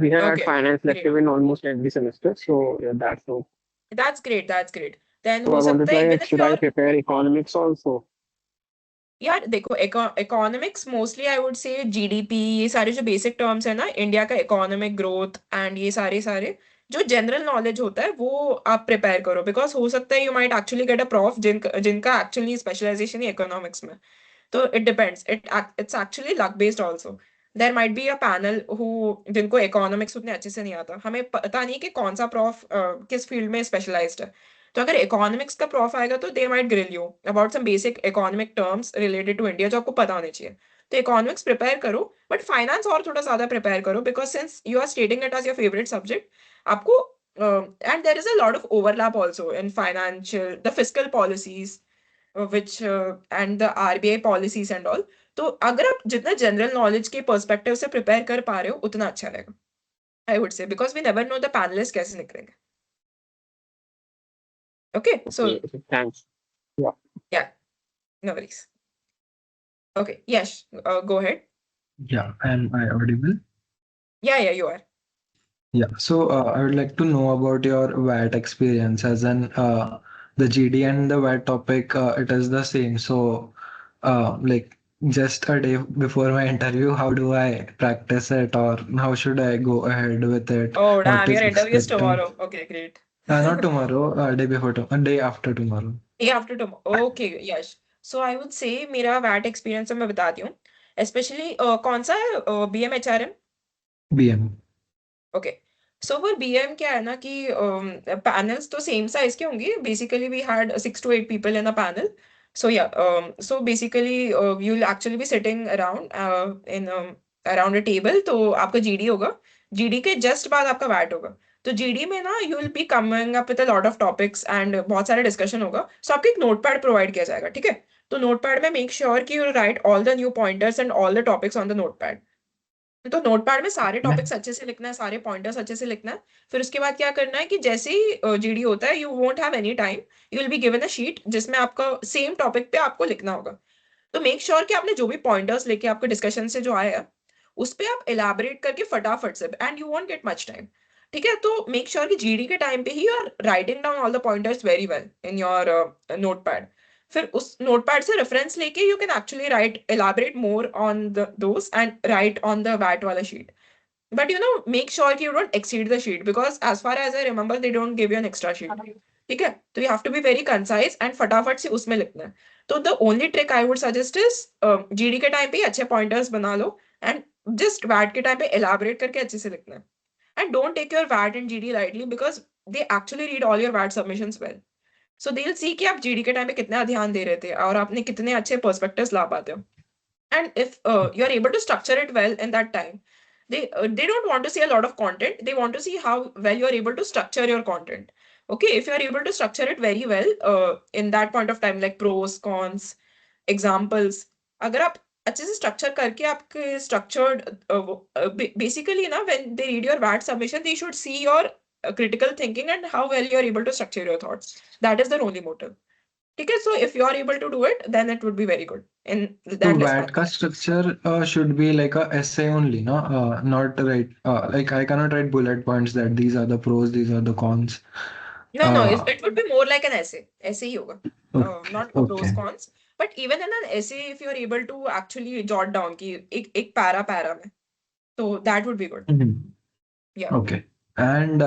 E: We had
A: Okay,
E: finance
A: great.
E: lecture in almost every semester, so yeah, that's so.
A: That's great. That's great. Then
E: So
A: हो
E: I wanted
A: सकता
E: to
A: है
E: like,
A: even if
E: should I
A: you're,
E: prepare economics also?
A: यार देखो economics mostly I would से GDP, ये सारे जो basic terms है ना, इंडिया का इकोनॉमिक ग्रोथ एंड ये सारे सारे जो जनरल नॉलेज होता है वो आप प्रिपेयर करो, बिकॉज हो सकता है you might actually get a prof जिनका एक्चुअली स्पेशलाइजेशन ही इकोनॉमिक्स में. तो it depends. It's actually luck based also. There might be a panel who जिनको इकोनॉमिक्स उतने अच्छे से नहीं आता, हमें पता नहीं कि कौन सा प्रॉफ किस फील्ड में स्पेशलाइज्ड है. तो अगर इकोनॉमिक्स का प्रॉफ आएगा तो they might grill you about some basic economic terms related to India जो आपको पता होने चाहिए. तो इकोनॉमिक्स प्रिपेयर करो, बट फाइनेंस और थोड़ा ज्यादा प्रिपेयर करो, because since you are stating it as your favourite subject, आपको and there is a lot of overlap also in financial the fiscal policies which and the RBI policies and all. तो अगर आप जितना general knowledge के perspective से prepare कर पा रहे हो उतना अच्छा रहेगा, I would say, because we never know the panelist कैसे निकलेंगे. Okay, so
E: Okay, okay, thanks. Yeah.
A: Yeah, no worries. Okay, yes, go ahead.
F: Yeah, am I audible?
A: Yeah you are.
F: Yeah, so I would like to know about your VAT experience as an the GD and the VAT topic, it is the same. So, like just a day before my interview, how do I practice it, or how should I go ahead with it?
A: Oh
F: What
A: damn,
F: is
A: your interview is
F: expecting?
A: tomorrow. Okay, great.
F: Not tomorrow, day before, a day after tomorrow.
A: Day after tomorrow. Okay, Yash. So I would say मेरा VAT experience मैं बताती हूँ, specially कौन सा है, BM HRM.
F: BM.
A: Okay, so for BM क्या है ना कि पैनल्स तो सेम साइज के होंगे. Basically we had 6 to 8 people in a panel. So yeah, so basically you will actually be sitting around in around a table. तो आपका GD होगा, जीडी के जस्ट बाद आपका वैट होगा. तो जीडी में ना you will be coming up with a lot of topics and बहुत सारे डिस्कशन होगा. सो आपको एक नोट पैड प्रोवाइड किया जाएगा. ठीक है, तो नोट पैड में मेक श्योर कि you right all the new pointers and all the topics on the note pad. तो नोटपैड में सारे टॉपिक्स अच्छे से लिखना है, सारे पॉइंटर्स अच्छे से लिखना है. फिर उसके बाद क्या करना है कि जैसे ही जीडी होता है, you won't have any time, you will be given a sheet जिसमें आपका सेम टॉपिक पे आपको लिखना होगा. तो मेक श्योर कि आपने जो भी पॉइंटर्स लेके आपके डिस्कशन से जो आया है उस पे आप एलाबरेट करके फटाफट से, and you won't get much time. ठीक है, तो मेक श्योर कि जीडी के टाइम पे ही you are writing down all the pointers very well in your notepad. फिर उस नोटपैड से रेफरेंस लेके you can actually write elaborate more on those and write on the VAT वाला sheet. But make sure you don't exceed the sheet, because as far as I remember, they don't give you an extra sheet. ठीक है, तो you have to be very concise and फटाफट से उसमें लिखना है. तो the only trick I would suggest is GD के टाइम पे अच्छे pointers बना लो and just VAT के टाइम पे elaborate करके अच्छे से लिखना है. And don't take your VAT and GD lightly, because they actually read all your VAT submissions well. So they'll see कि आप GD के टाइम पे कितना ध्यान दे रहे थे और आपने कितने अच्छे perspectives ला पाते हो. And if you're able to structure it well in that time, they don't want to see a lot of content, they want to see how well you're able to structure your content. Okay, if you're able to structure it very well in that point of time, like pros, cons, examples, अगर आप अच्छे से structure करके आपके structured basically ना, when they read your VAT submission, they should see your critical thinking and how well you're able to structure your thoughts. That is their only motive. Okay, so if you are able to do it, then it would be very good in
F: So
A: that less
F: VAT
A: marks.
F: का structure should be like a essay only, no? Not write like I cannot write bullet points that these are the pros, these are the cons.
A: No, it would be more like an essay. Essay ही होगा. Not pros,
F: Okay.
A: cons. But even in an essay, if you're able to actually jot down कि एक para में, so that would be good.
F: Mhm.
A: Yeah.
F: Okay. And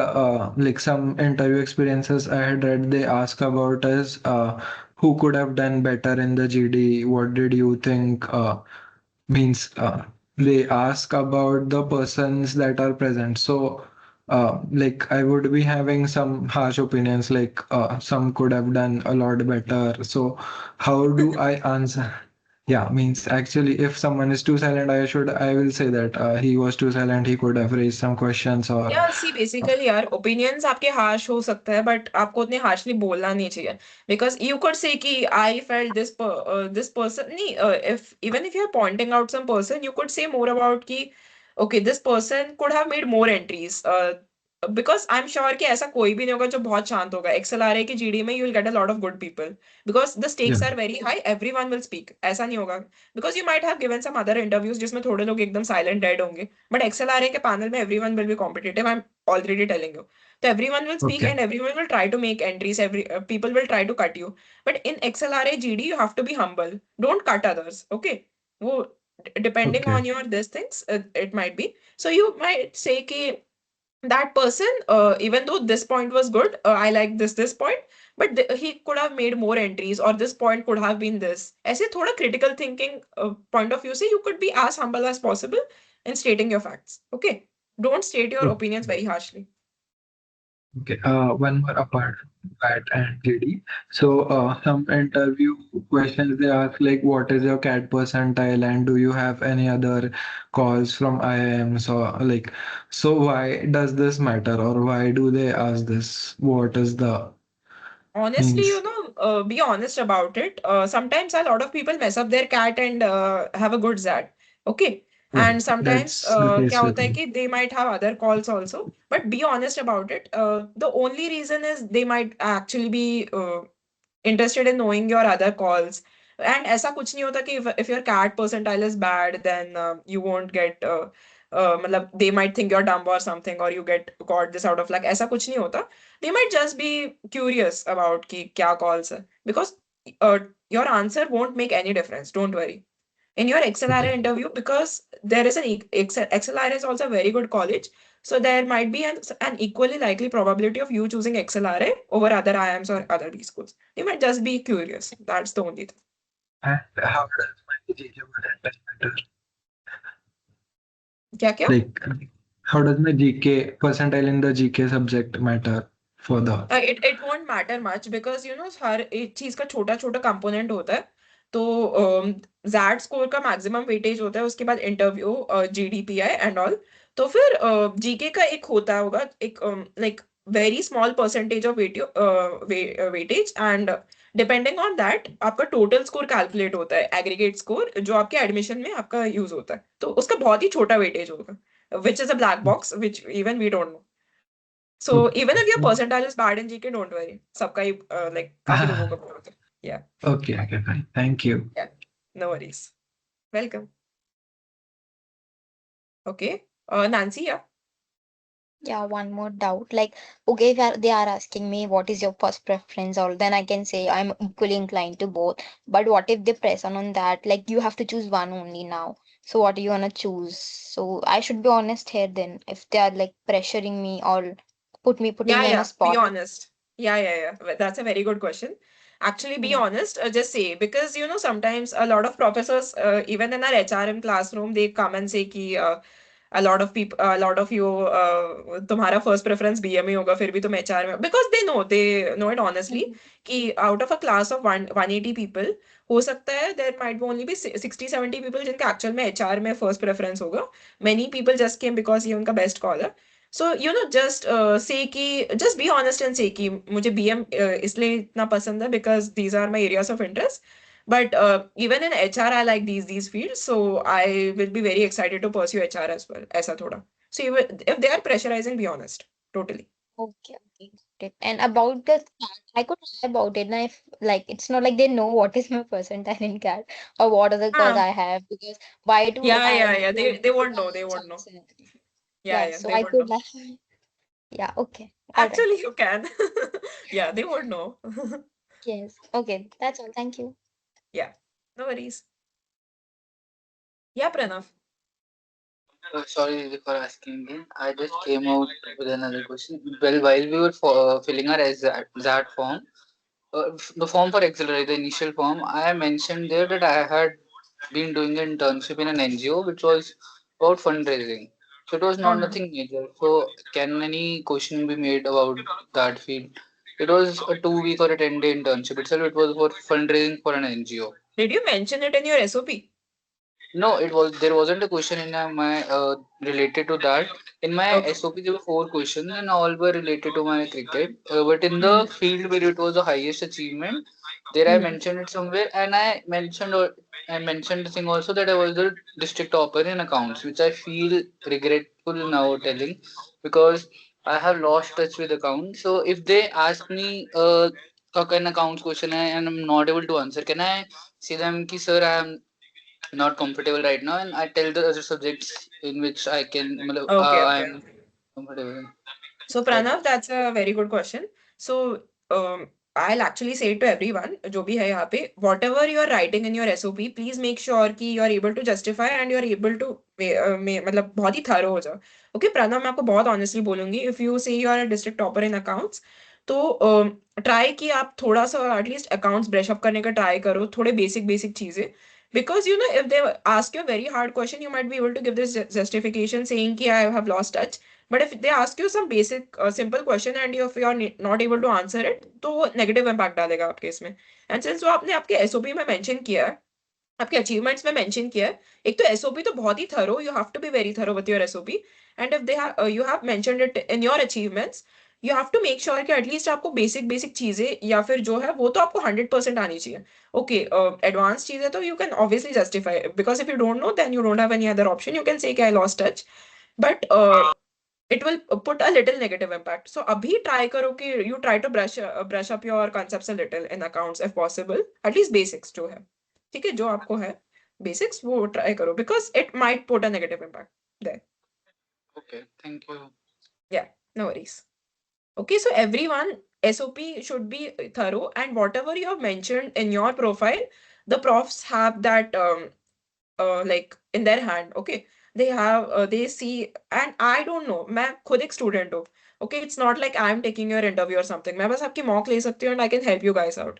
F: like some interview experiences I had read, they ask about is who could have done better in the GD? What did you think? Means they ask about the persons that are present. So like I would be having some harsh opinions, like some could have done a lot better. So how do I answer? Yeah, means actually, if someone is too silent, I will say that he was too silent. He could have raised some questions or.
A: Yeah, see, basically यार opinions आपके harsh हो सकते हैं, but आपको उतने harshly बोलना नहीं चाहिए, because you could say कि I felt this person नहीं, if even if you're pointing out some person, you could say more about कि okay, this person could have made more entries, because I'm sure कि ऐसा कोई भी नहीं होगा जो बहुत शांत होगा. XLRA की GD में you will get a lot of good people, because the stakes
F: Yeah.
A: are very high, everyone will speak. ऐसा नहीं होगा, because you might have given some other interviews जिसमें थोड़े लोग एकदम silent dead होंगे, but XLRA के panel में everyone will be competitive. I'm already telling you. So everyone will speak
F: Okay.
A: and everyone will try to make entries. Every people will try to cut you. But in XLRA GD, you have to be humble. Don't cut others. Okay. वो depending
F: Okay.
A: on your these things, it might be. So you might say कि that person, even though this point was good, I like this point, but he could have made more entries, or this point could have been this. ऐसे थोड़ा critical thinking point of view से you could be as humble as possible in stating your facts. Okay, don't state your
F: Okay.
A: opinions very harshly.
F: Okay, one more apart from that and GD. So, some interview questions they ask like, what is your CAT percentile, and do you have any other calls from IIMs or like, so why does this matter, or why do they ask this? What is the
A: Honestly,
F: means?
A: be honest about it. Sometimes a lot of people mess up their cat and have a good ZAT. Okay.
F: Yeah,
A: And sometimes
F: that's the
A: क्या
F: case with
A: होता है
F: me.
A: कि they might have other calls also. But be honest about it. The only reason is they might actually be interested in knowing your other calls. And ऐसा कुछ नहीं होता कि if your cat percentile is bad, then you won't get मतलब they might think you're dumb or something, or you get got this out of luck. ऐसा कुछ नहीं होता. They might just be curious about कि क्या calls है, because uh, your answer won't make any difference. Don't worry. In your XLRA
F: Okay.
A: interview, because there is XLRA is also a very good college, so there might be an equally likely probability of you choosing XLRA over other IIMs or other B schools. You might just be curious. That's the only thing.
F: And how does my GK percentile matter?
A: क्या क्या?
F: Like, how does my GK percentile in the GK subject matter for the?
A: It won't matter much, because हर एक चीज का छोटा छोटा component होता है. तो जैड स्कोर का मैक्सिमम वेटेज होता है, उसके बाद इंटरव्यू, GDPI एंड ऑल. तो फिर जीके का एक होता होगा, एक like very small percentage of weightage, and depending on that आपका टोटल स्कोर कैलकुलेट होता है, एग्रीगेट स्कोर जो आपके एडमिशन में आपका यूज होता है. तो उसका बहुत ही छोटा वेटेज होगा, which is a black box which even we don't know. So even if your percentile is bad in GK, don't worry. सबका ही like काफी लोगों का बुरा होता है. Yeah,
F: Okay, okay, fine. Thank you.
A: yeah. No worries. Welcome. Okay. Nancy, yeah.
C: Yeah, one more doubt. Like, okay, if they are asking me what is your first preference, or then I can say I'm equally inclined to both. But what if they press on that? Like, you have to choose one only now. So what are you gonna choose? So I should be honest here then. If they are like pressuring me or putting
A: Yeah,
C: me on a
A: yeah, be
C: spot.
A: honest. Yeah. That's a very good question. Actually, be
C: Yeah.
A: honest, just say, because sometimes a lot of professors, even in our HRM classroom, they come and say कि a lot of people, a lot of you, तुम्हारा first preference BM ही होगा, फिर भी तुम HR में, because they know it honestly
C: Mhm.
A: कि out of a class of 180 people, हो सकता है there might be only be 60-70 people जिनका actual में HR में first preference होगा. Many people just came because ये उनका best call है. So just say कि just be honest and say कि मुझे BM इसलिए इतना पसंद है because these are my areas of interest. But even in HR, I like these fields, so I will be very excited to pursue HR as well. ऐसा थोड़ा. So if they are pressurizing, be honest. Totally.
C: Okay, okay, got it. And about the CAT, I could lie about it. And if like it's not like they know what is my percentile in CAT or what other calls
A: Ah,
C: I have, because why do I
A: yeah.
C: don't
A: They
C: take
A: won't
C: a
A: know. They won't know.
C: chance?
A: Yeah,
C: Yeah,
A: yeah.
C: so
A: They
C: I
A: won't
C: could
A: know.
C: lie. Yeah, okay, all right.
A: Actually, you can. Yeah, they won't know.
C: Yes, okay, that's all. Thank you.
A: Yeah. No worries. Yeah, Pranav.
B: Sorry for asking again. I just came out with another question. Well, while we were filling our ZAT form, the form for XLRI, the initial form, I mentioned there that I had been doing an internship in an NGO which was about fundraising. So it was not
A: Uh-huh.
B: nothing major. So can any question be made about that field? It was a 2 week or a 10-day internship itself. It was for fundraising for an NGO.
A: Did you mention it in your SOP?
B: No, it was there wasn't a question in my related to that. In my
A: Okay.
B: SOP, there were 4 questions and all were related to my cricket. But in the
A: Mm-hmm.
B: field where it was the highest achievement, there I
A: Mm-hmm.
B: mentioned it somewhere, and I mentioned the thing also that I was the district topper in accounts, which I feel regretful now telling because I have lost touch with accounts. So if they ask me an accounts question and I'm not able to answer, can I say them ki sir I am not comfortable right now and I tell the other subjects in which I can
A: Okay.
B: I'm comfortable in.
A: So
B: That
A: Pranav,
B: is
A: that's a very good question. So I'll actually say to everyone, जो भी है यहाँ पे, whatever you are writing in your SOP, please make sure कि you are able to justify and you are able to मतलब बहुत ही thorough हो जाओ. Okay, Pranav, मैं आपको बहुत honestly बोलूंगी, if you say you are a district topper in accounts, तो try कि आप थोड़ा सा at least accounts brush up करने का try करो, थोड़े basic चीजें. Because if they ask you a very hard question, you might be able to give this justification saying कि I have lost touch. But if they ask you some basic simple question and if you are not able to answer it, तो वो negative impact डालेगा आपके इसमें. And since वो आपने आपके SOP में mention किया है, आपके अचीवमेंट्स में मेंशन किया है, एक तो एसओपी तो बहुत ही thorough, you have to be very thorough with your SOP. And if they you have mentioned it in your achievements, you have to make sure कि एटलीस्ट आपको बेसिक चीजें या फिर जो है वो तो आपको 100% आनी चाहिए. ओके, एडवांस चीजें तो you can obviously justify, because if you don't know then you don't have any other option, you can say कि I lost touch. But it will put a little negative impact. So abhi try karo ki you try to brush up your concepts a little in accounts if possible. At least basics जो है, ठीक है, जो आपको है basics वो try करो, because it might put a negative impact there.
B: okay. Thank you.
A: Yeah, no worries. Okay, so everyone, SOP should be thorough, and whatever you have mentioned in your profile, the profs have that like in their hand. Okay, they have they see, and I don't know, मैं खुद एक student हूँ. Okay, it's not like I'm taking your interview or something. मैं बस आपकी mock ले सकती हूँ and I can help you guys out.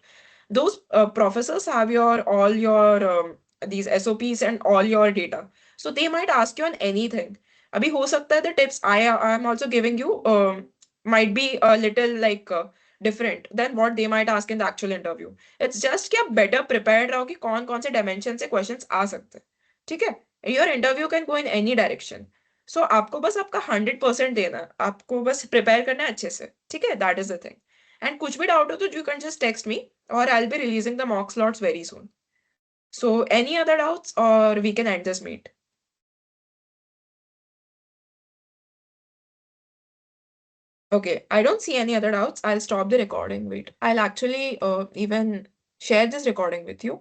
A: Those professors have your all your these SOPs and all your data, so they might ask you on anything. अभी हो सकता है the tips I am also giving you might be a little like different than what they might ask in the actual interview. It's just कि आप better prepared रहो कि कौन कौन से dimension से questions आ सकते हैं. ठीक है, your interview can go in any direction. So आपको बस आपका 100% देना है, आपको बस प्रिपेयर करना है अच्छे से, ठीक है, that is the thing. And कुछ भी डाउट हो तो you can just text me और I will be releasing the mock slots very soon. So any other doubts और we can end this meet. Okay, I don't see any other doubts. I'll stop the recording. Wait, I'll actually even share this recording with you.